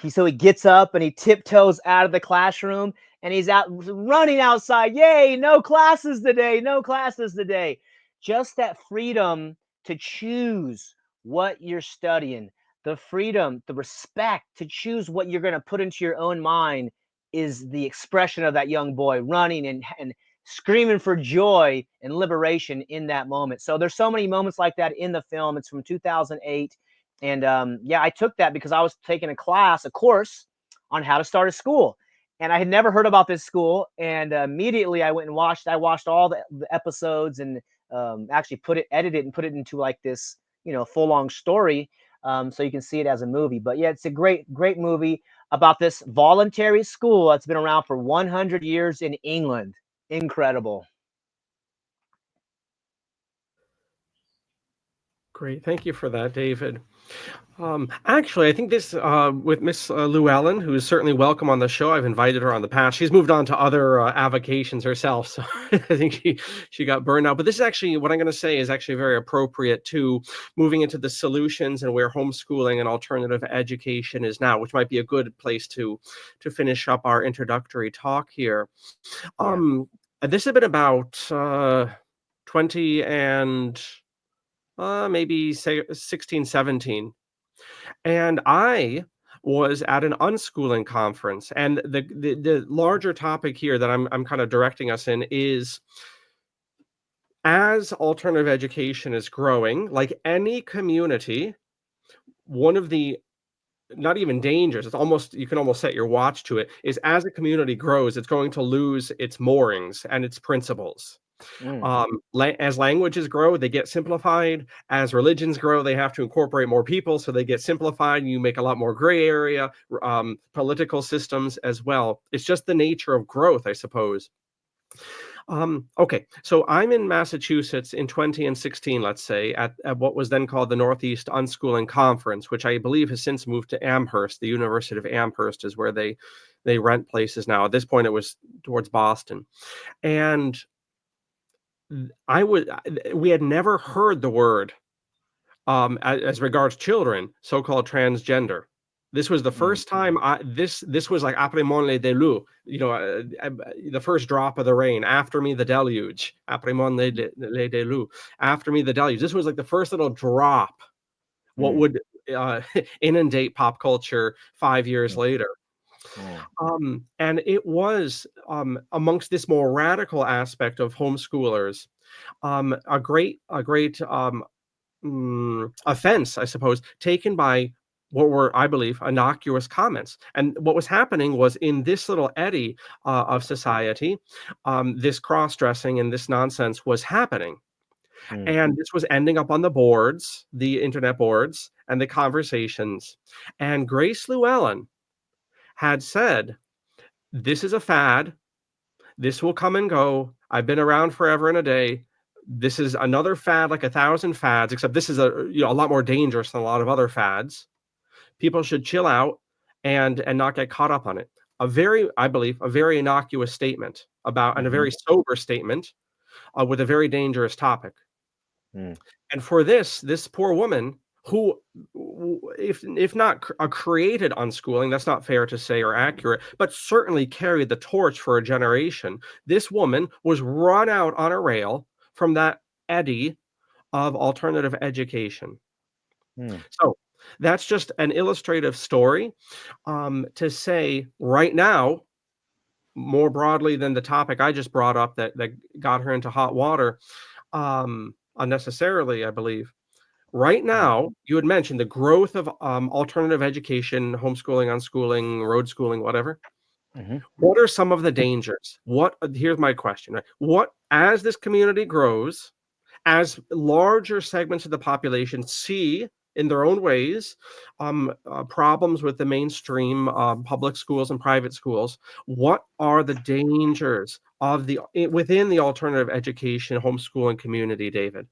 so he gets up and he tiptoes out of the classroom and he's out running outside. Yay! No classes today. No classes today. Just that freedom to choose what you're studying, the freedom, the respect to choose what you're going to put into your own mind is the expression of that young boy running and screaming for joy and liberation in that moment. So there's so many moments like that in the film. It's from 2008. And yeah, I took that because I was taking a course on how to start a school. And I had never heard about this school. And immediately I went and I watched all the episodes and actually edited and put it into like this, full long story. So you can see it as a movie. But yeah, it's a great, great movie about this voluntary school that's been around for 100 years in England. Incredible. Great. Thank you for that, David. Actually, I think this with Miss Llewellyn, who is certainly welcome on the show. I've invited her on the past. She's moved on to other avocations herself, so I think she got burned out. But this is actually what I'm going to say is actually very appropriate to moving into the solutions and where homeschooling and alternative education is now, which might be a good place to finish up our introductory talk here. Yeah. This has been about 20 and maybe say 16, 17. And I was at an unschooling conference, and the larger topic here that I'm kind of directing us in is as alternative education is growing, like any community, one of the not even dangers, it's almost you can almost set your watch to it, is as a community grows, it's going to lose its moorings and its principles. Mm. As languages grow, they get simplified. As religions grow, they have to incorporate more people, so they get simplified. And you make a lot more gray area. Political systems as well. It's just the nature of growth, I suppose. Okay, so I'm in Massachusetts in 2016, let's say, at what was then called the Northeast Unschooling Conference, which I believe has since moved to Amherst. The University of Amherst is where they rent places now. At this point, it was towards Boston, and we had never heard the word as regards children, so-called transgender. This was the Mm. first time this was like après mon le déluge, the first drop of the rain. After me the deluge. Après mon le déluge. After me the deluge. This was like the first little drop. What Mm. would inundate pop culture 5 years Mm. later. Mm. And it was amongst this more radical aspect of homeschoolers, a great offense, I suppose, taken by what were, I believe, innocuous comments. And what was happening was in this little eddy of society, this cross-dressing and this nonsense was happening. Mm. And this was ending up on the boards, the internet boards, and the conversations. And Grace Llewellyn had said, "This is a fad. This will come and go. I've been around forever and a day. This is another fad like 1,000 fads, except this is a lot more dangerous than a lot of other fads. People should chill out and not get caught up on it." I believe, a very innocuous statement about, and a Hmm. very sober statement with a very dangerous topic. Mm. And for this poor woman who, if not created unschooling, that's not fair to say or accurate, but certainly carried the torch for a generation. This woman was run out on a rail from that eddy of alternative education. Mm. So that's just an illustrative story to say right now, more broadly than the topic I just brought up that got her into hot water unnecessarily, I believe. Right Mm. now, you had mentioned the growth of alternative education, homeschooling, unschooling, road schooling, whatever. Hmm. What are some of the dangers? Here's my question, right? What, as this community grows, as larger segments of the population see in their own ways problems with the mainstream public schools and private schools, what are the dangers of within the alternative education homeschooling community, David?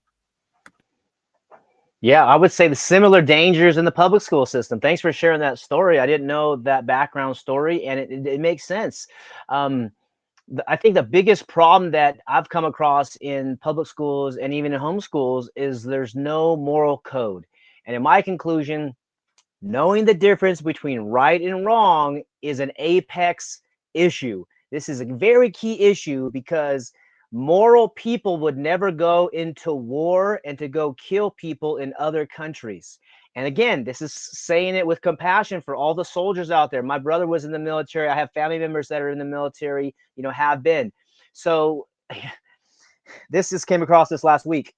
Yeah, I would say the similar dangers in the public school system. Thanks for sharing that story. I didn't know that background story, and it makes sense. Um, I think the biggest problem that I've come across in public schools and even in homeschools is there's no moral code. And in my conclusion, knowing the difference between right and wrong is an apex issue. This is a very key issue because moral people would never go into war and to go kill people in other countries. And again, this is saying it with compassion for all the soldiers out there. My brother was in the military. I have family members that are in the military, have been. So this just came across this last week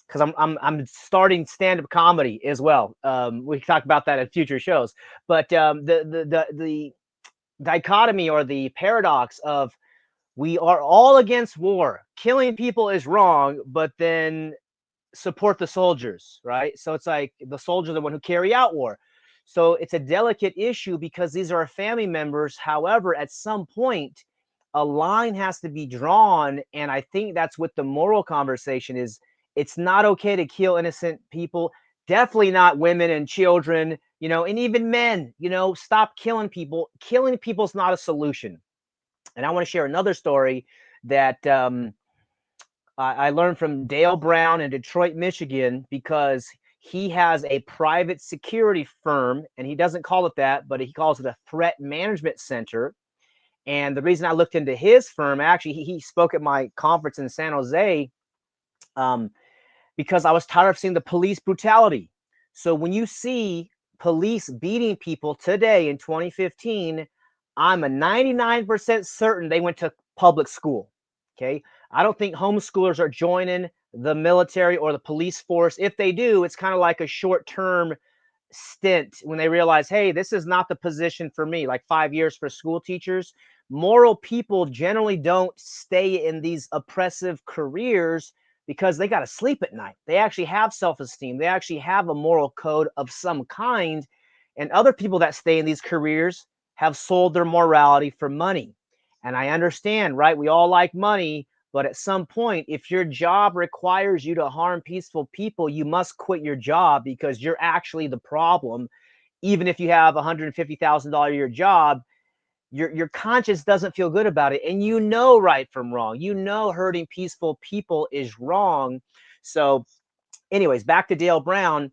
because I'm starting stand up comedy as well. We can talk about that in future shows. But the dichotomy or the paradox of we are all against war, killing people is wrong, but then support the soldiers, right? So it's like the soldiers are the one who carry out war. So it's a delicate issue because these are our family members. However, at some point, a line has to be drawn, and I think that's what the moral conversation is. It's not okay to kill innocent people. Definitely not women and children, and even men. Stop killing people. Killing people is not a solution. And I want to share another story that I learned from Dale Brown in Detroit, Michigan, because he has a private security firm, and he doesn't call it that, but he calls it a threat management center. And the reason I looked into his firm, actually, he spoke at my conference in San Jose, um, because I was tired of seeing the police brutality. So when you see police beating people today in 2015, I'm a 99% certain they went to public school. Okay. I don't think homeschoolers are joining the military or the police force. If they do, it's kind of like a short term stint when they realize, hey, this is not the position for me, like 5 years for school teachers. Moral people generally don't stay in these oppressive careers because they got to sleep at night. They actually have self esteem, they actually have a moral code of some kind. And other people that stay in these careers have sold their morality for money. And I understand, right? We all like money, but at some point, if your job requires you to harm peaceful people, you must quit your job because you're actually the problem. Even if you have a $150,000 a year job, your conscience doesn't feel good about it. And right from wrong. Hurting peaceful people is wrong. So anyways, back to Dale Brown.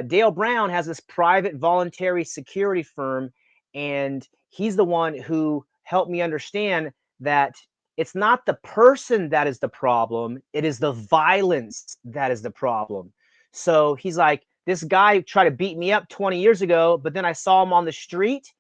Dale Brown has this private voluntary security firm, and he's the one who helped me understand that it's not the person that is the problem, it is the violence that is the problem. So he's like, this guy tried to beat me up 20 years ago, but then I saw him on the street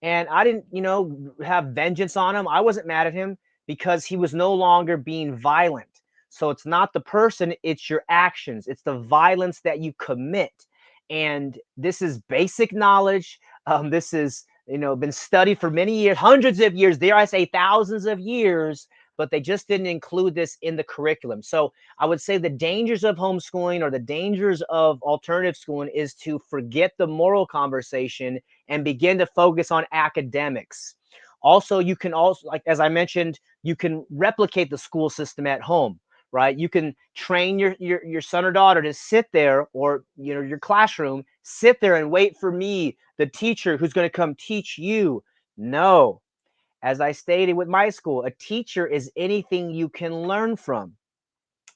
and I didn't, have vengeance on him. I wasn't mad at him because he was no longer being violent. So it's not the person, it's your actions, it's the violence that you commit. And this is basic knowledge. This is, been studied for many years, hundreds of years, dare I say thousands of years, but they just didn't include this in the curriculum. So I would say the dangers of homeschooling or the dangers of alternative schooling is to forget the moral conversation and begin to focus on academics. Also, you can also, like as I mentioned, you can replicate the school system at home, right? You can train your son or daughter to sit there, or your classroom, sit there and wait for me, the teacher who's going to come teach you. No, As I stated with my school, a teacher is anything you can learn from.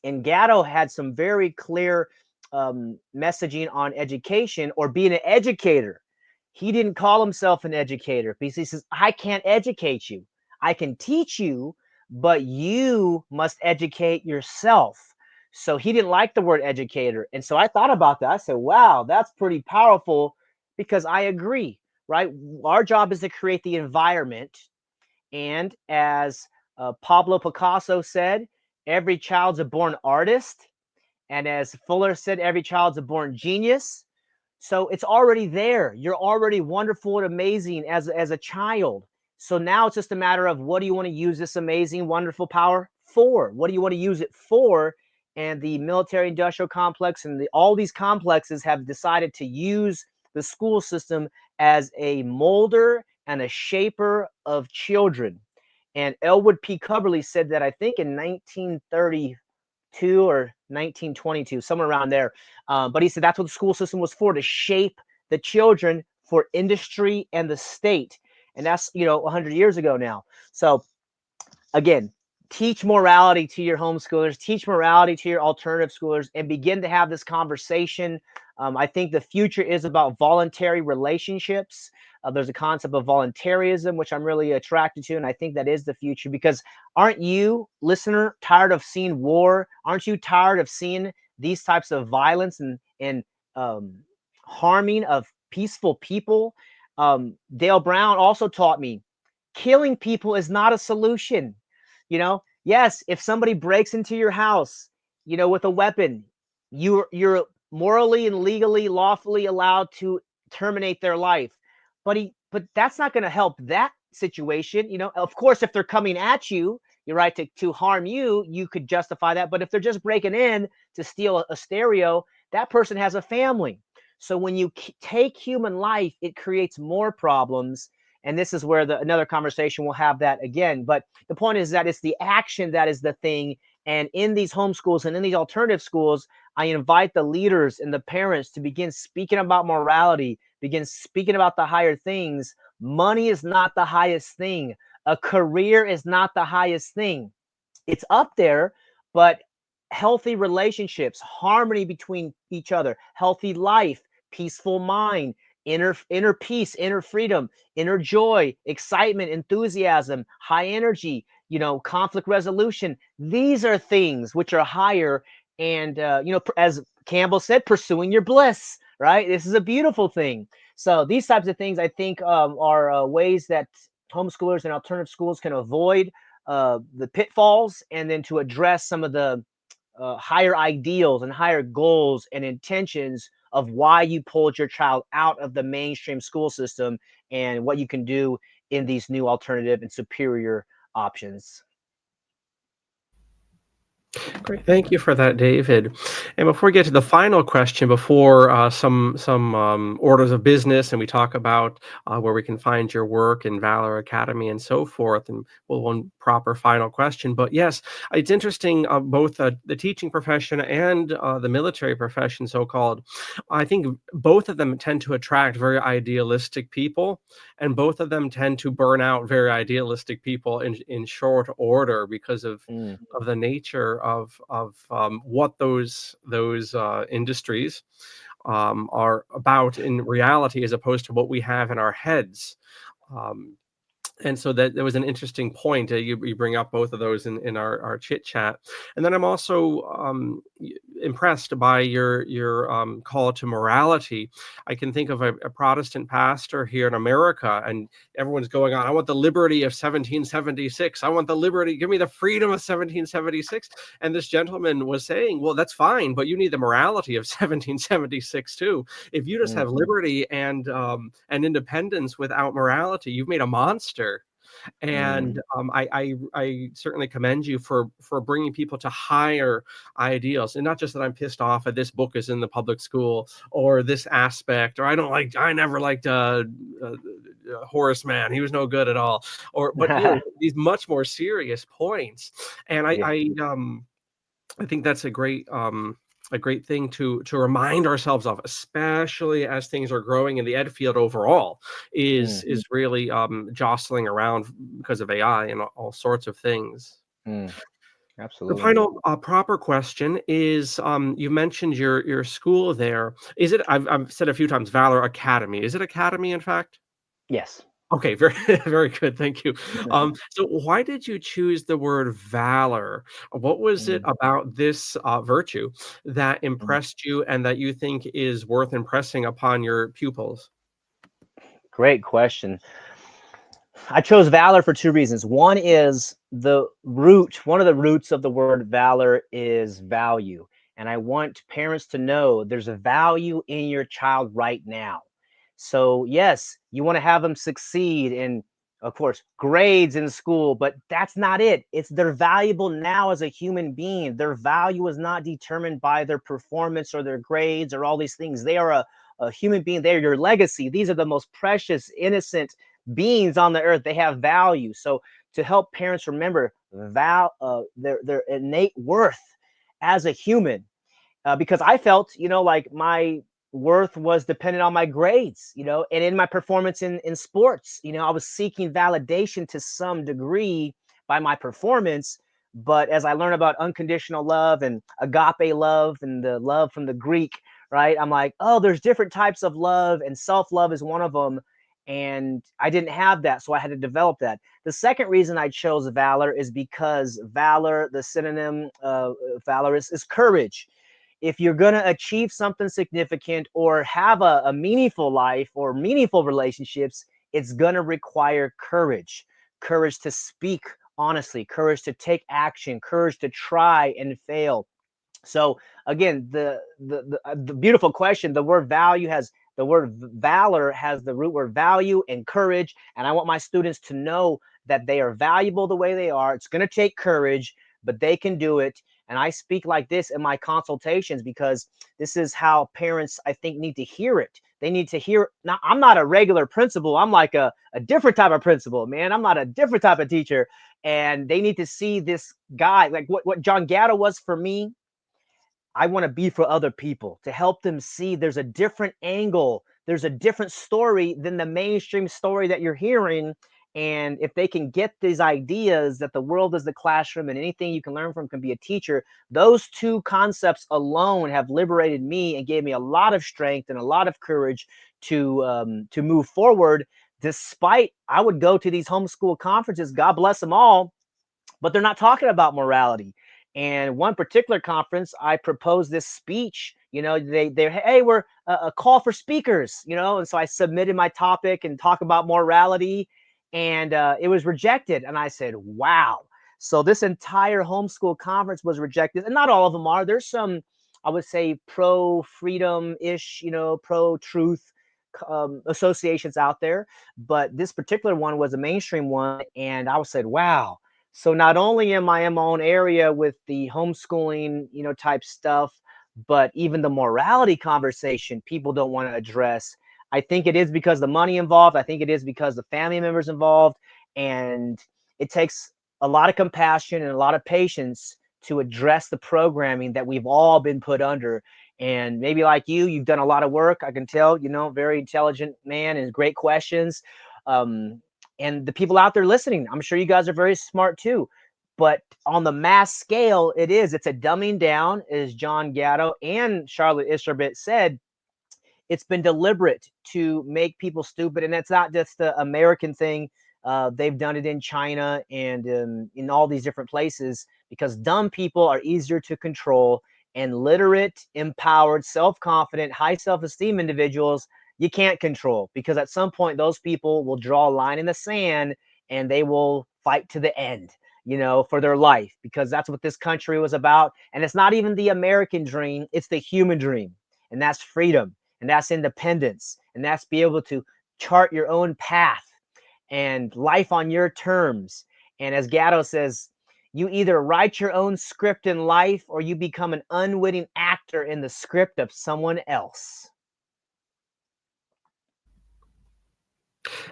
And Gatto had some very clear messaging on education or being an educator. He didn't call himself an educator because he says, I can't educate you. I can teach you, but you must educate yourself. So he didn't like the word educator. And so I thought about that. I said, wow, that's pretty powerful because I agree, right? Our job is to create the environment. And as Pablo Picasso said, every child's a born artist. And as Fuller said, every child's a born genius. So it's already there. You're already wonderful and amazing as a child. So now it's just a matter of what do you want to use this amazing, wonderful power for? What do you want to use it for? And the military industrial complex and all these complexes have decided to use the school system as a molder and a shaper of children. And Elwood P. Cubberley said that I think in 1932 or 1922, somewhere around there. But he said that's what the school system was for, to shape the children for industry and the state. And that's, 100 years ago now. So again, teach morality to your homeschoolers, teach morality to your alternative schoolers, and begin to have this conversation. I think the future is about voluntary relationships. There's a concept of voluntarism, which I'm really attracted to, and I think that is the future. Because aren't you, listener, tired of seeing war? Aren't you tired of seeing these types of violence and um, harming of peaceful people? Dale Brown also taught me killing people is not a solution. Yes, if somebody breaks into your house, with a weapon, you're morally and legally, lawfully allowed to terminate their life. But that's not going to help that situation. Of course, if they're coming at you, you're right to harm you, you could justify that. But if they're just breaking in to steal a stereo, that person has a family. So when you take human life, it creates more problems. And this is where another conversation we'll have that again. But the point is that it's the action that is the thing. And in these homeschools and in these alternative schools, I invite the leaders and the parents to begin speaking about morality, begin speaking about the higher things. Money is not the highest thing. A career is not the highest thing. It's up there, but healthy relationships, harmony between each other, healthy life, peaceful mind, inner peace, inner freedom, inner joy, excitement, enthusiasm, high energy, conflict resolution. These are things which are higher. And as Campbell said, pursuing your bliss, right? This is a beautiful thing. So these types of things, I think, are ways that homeschoolers and alternative schools can avoid the pitfalls, and then to address some of the higher ideals and higher goals and intentions of why you pulled your child out of the mainstream school system, and what you can do in these new alternative and superior options. Great. Thank you for that, David. And before we get to the final question, before some orders of business, and we talk about where we can find your work in Valor Academy and so forth, and we'll one proper final question. But yes, it's interesting. Both the teaching profession and the military profession, so called. I think both of them tend to attract very idealistic people, and both of them tend to burn out very idealistic people in short order because Mm, of the nature of what those industries are about in reality, as opposed to what we have in our heads. Um, and so that there was an interesting point. You bring up both of those in our chit chat, and then I'm also impressed by your call to morality. I can think of a Protestant pastor here in America, and everyone's going on, I want the liberty of 1776. I want the liberty. Give me the freedom of 1776. And this gentleman was saying, well, that's fine, but you need the morality of 1776 too. If you just mm, have liberty and independence without morality, you've made a monster. mm. And I certainly commend you for bringing people to higher ideals, and not just that I'm pissed off at this book is in the public school, or this aspect, or I never liked Horace Mann, he was no good at all, but these much more serious points. And Yeah. I think that's a great a great thing to remind ourselves of, especially as things are growing in the ed field overall, Mm, is really jostling around because of AI and all sorts of things. mm, The absolutely. final proper question is, you mentioned your school there. Is it? I've said a few times, Valor Academy. Is it Academy, in fact? Yes. Okay, very very good, thank you. So why did you choose the word valor? What was it Mm, about this, virtue that mm. impressed you and that you think is worth impressing upon your pupils? Great question. I chose valor for two reasons. One is one of the roots of the word valor is value. And I want parents to know there's a value in your child right now. So, yes, you want to have them succeed in, of course, grades in school, but that's not it. It's they're valuable now as a human being. Their value is not determined by their performance or their grades or all these things. They are a human being. They're your legacy. These are the most precious, innocent beings on the earth. They have value. So to help parents remember their innate worth as a human, because I felt, like my worth was dependent on my grades, and in my performance in sports. I was seeking validation to some degree by my performance. But as I learned about unconditional love and agape love and the love from the Greek, right, I'm like, oh, there's different types of love, and self love is one of them. And I didn't have that, so I had to develop that. The second reason I chose valor is because valor, the synonym valor is courage. If you're going to achieve something significant or have a meaningful life or meaningful relationships, it's going to require courage to speak honestly, courage to take action, courage to try and fail. So again, the beautiful question. The word valor has the root word value and courage, and I want my students to know that they are valuable the way they are. It's going to take courage, but they can do it. And I speak like this in my consultations because this is how parents, I think, need to hear it. They need to hear. Now, I'm not a regular principal. I'm like a different type of principal, man. I'm not a different type of teacher. And they need to see this guy, like what John Gatto was for me. I want to be for other people to help them see there's a different angle, there's a different story than the mainstream story that you're hearing. And if they can get these ideas that the world is the classroom and anything you can learn from can be a teacher, those two concepts alone have liberated me and gave me a lot of strength and a lot of courage to move forward. Despite I would go to these homeschool conferences, God bless them all, but they're not talking about morality. And one particular conference, I proposed this speech. They hey, we're a call for speakers. And so I submitted my topic and talk about morality, and it was rejected. And I said, wow. So this entire homeschool conference was rejected, and not all of them are. There's some, I would say, pro freedom ish, pro truth associations out there, but this particular one was a mainstream one, and I said, wow. So not only am I in my own area with the homeschooling, type stuff, but even the morality conversation people don't want to address. I think it is because the money involved. I think it is because the family members involved, and it takes a lot of compassion and a lot of patience to address the programming that we've all been put under. And maybe like you've done a lot of work. I can tell, very intelligent man and great questions. Um, and the people out there listening, I'm sure you guys are very smart too. But on the mass scale, it's a dumbing down, as John Gatto and Charlotte Iserbyt said. It's been deliberate to make people stupid, and that's not just the American thing. They've done it in China and in all these different places, because dumb people are easier to control, and literate, empowered, self-confident, high self-esteem individuals you can't control, because at some point those people will draw a line in the sand and they will fight to the end, for their life, because that's what this country was about. And it's not even the American dream, it's the human dream, and that's freedom, and that's independence, and that's be able to chart your own path and life on your terms. And as Gatto says, you either write your own script in life or you become an unwitting actor in the script of someone else.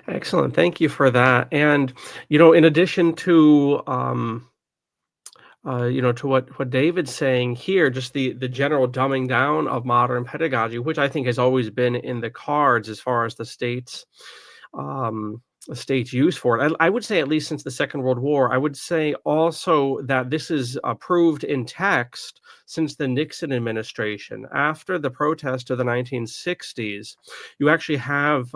Excellent, thank you for that. And, in addition to, to what David's saying here, just the general dumbing down of modern pedagogy, which I think has always been in the cards as far as um, the state's use for it. I would say at least since the Second World War. I would say also that this is approved in text since the Nixon administration. After the protest of the 1960s, you actually have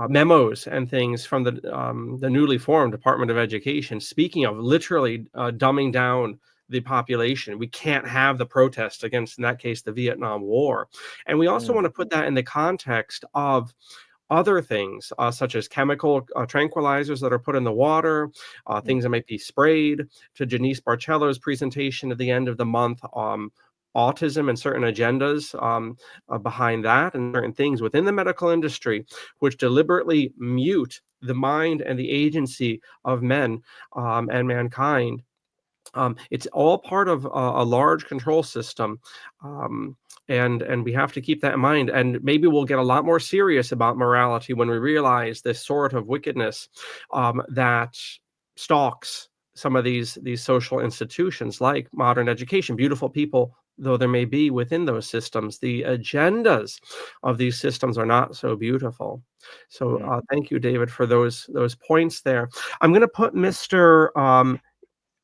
memos and things from the newly formed Department of Education, speaking of literally dumbing down the population. We can't have the protest against, in that case, the Vietnam War. And we also Mm, want to put that in the context of other things, such as chemical tranquilizers that are put in the water, mm, things that might be sprayed, to Janice Barcello's presentation at the end of the month, autism and certain agendas behind that, and certain things within the medical industry which deliberately mute the mind and the agency of men and mankind. It's all part of a large control system, um, and we have to keep that in mind. And maybe we'll get a lot more serious about morality when we realize this sort of wickedness that stalks some of these social institutions, like modern education. Beautiful people though there may be within those systems, the agendas of these systems are not so beautiful. So mm. thank you, David, for those points there. I'm going to put Mr.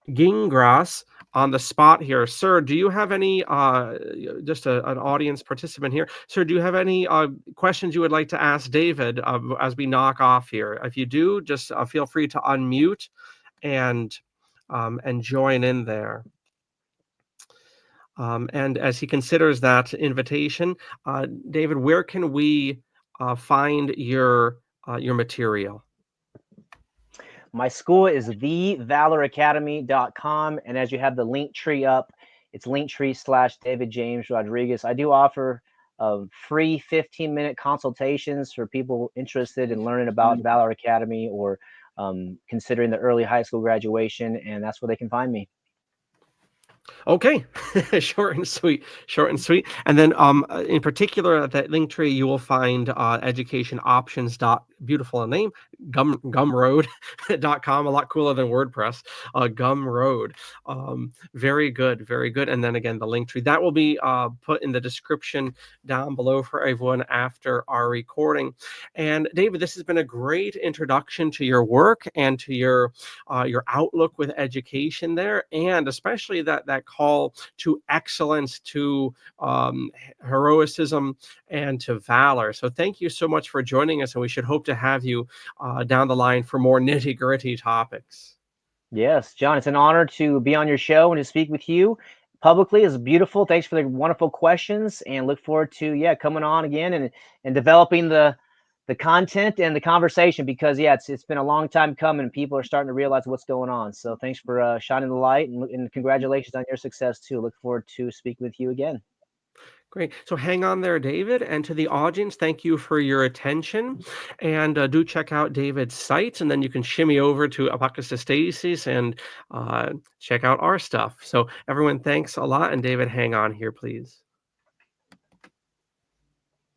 Gingras on the spot here. Sir, do you have any, just an audience participant here, sir, do you have any questions you would like to ask David as we knock off here? If you do, just feel free to unmute and and join in there. And as he considers that invitation, David, where can we find your material? My school is thevaloracademy.com. And as you have the link tree up, it's linktree/David James Rodriguez. I do offer free 15-minute consultations for people interested in learning about Valor Academy or considering the early high school graduation. And that's where they can find me. Okay, short and sweet, short and sweet. And then, in particular, at that link tree, you will find education options dot beautiful name gumroad.com, a lot cooler than WordPress. Gumroad, very good, very good. And then again, the link tree that will be put in the description down below for everyone after our recording. And David, this has been a great introduction to your work and to your outlook with education there, and especially that call to excellence, to heroicism, and to valor. So thank you so much for joining us, and we should hope to have you down the line for more nitty gritty topics. Yes, John, it's an honor to be on your show and to speak with you publicly. It's beautiful. Thanks for the wonderful questions, and look forward to coming on again and developing the content and the conversation, because it's been a long time coming. People are starting to realize what's going on. So thanks for shining the light, and congratulations on your success too. Look forward to speaking with you again. Great. So hang on there, David. And to the audience, thank you for your attention. And do check out David's site, and then you can shimmy over to Apocrystastasis and check out our stuff. So everyone, thanks a lot. And David, hang on here, please.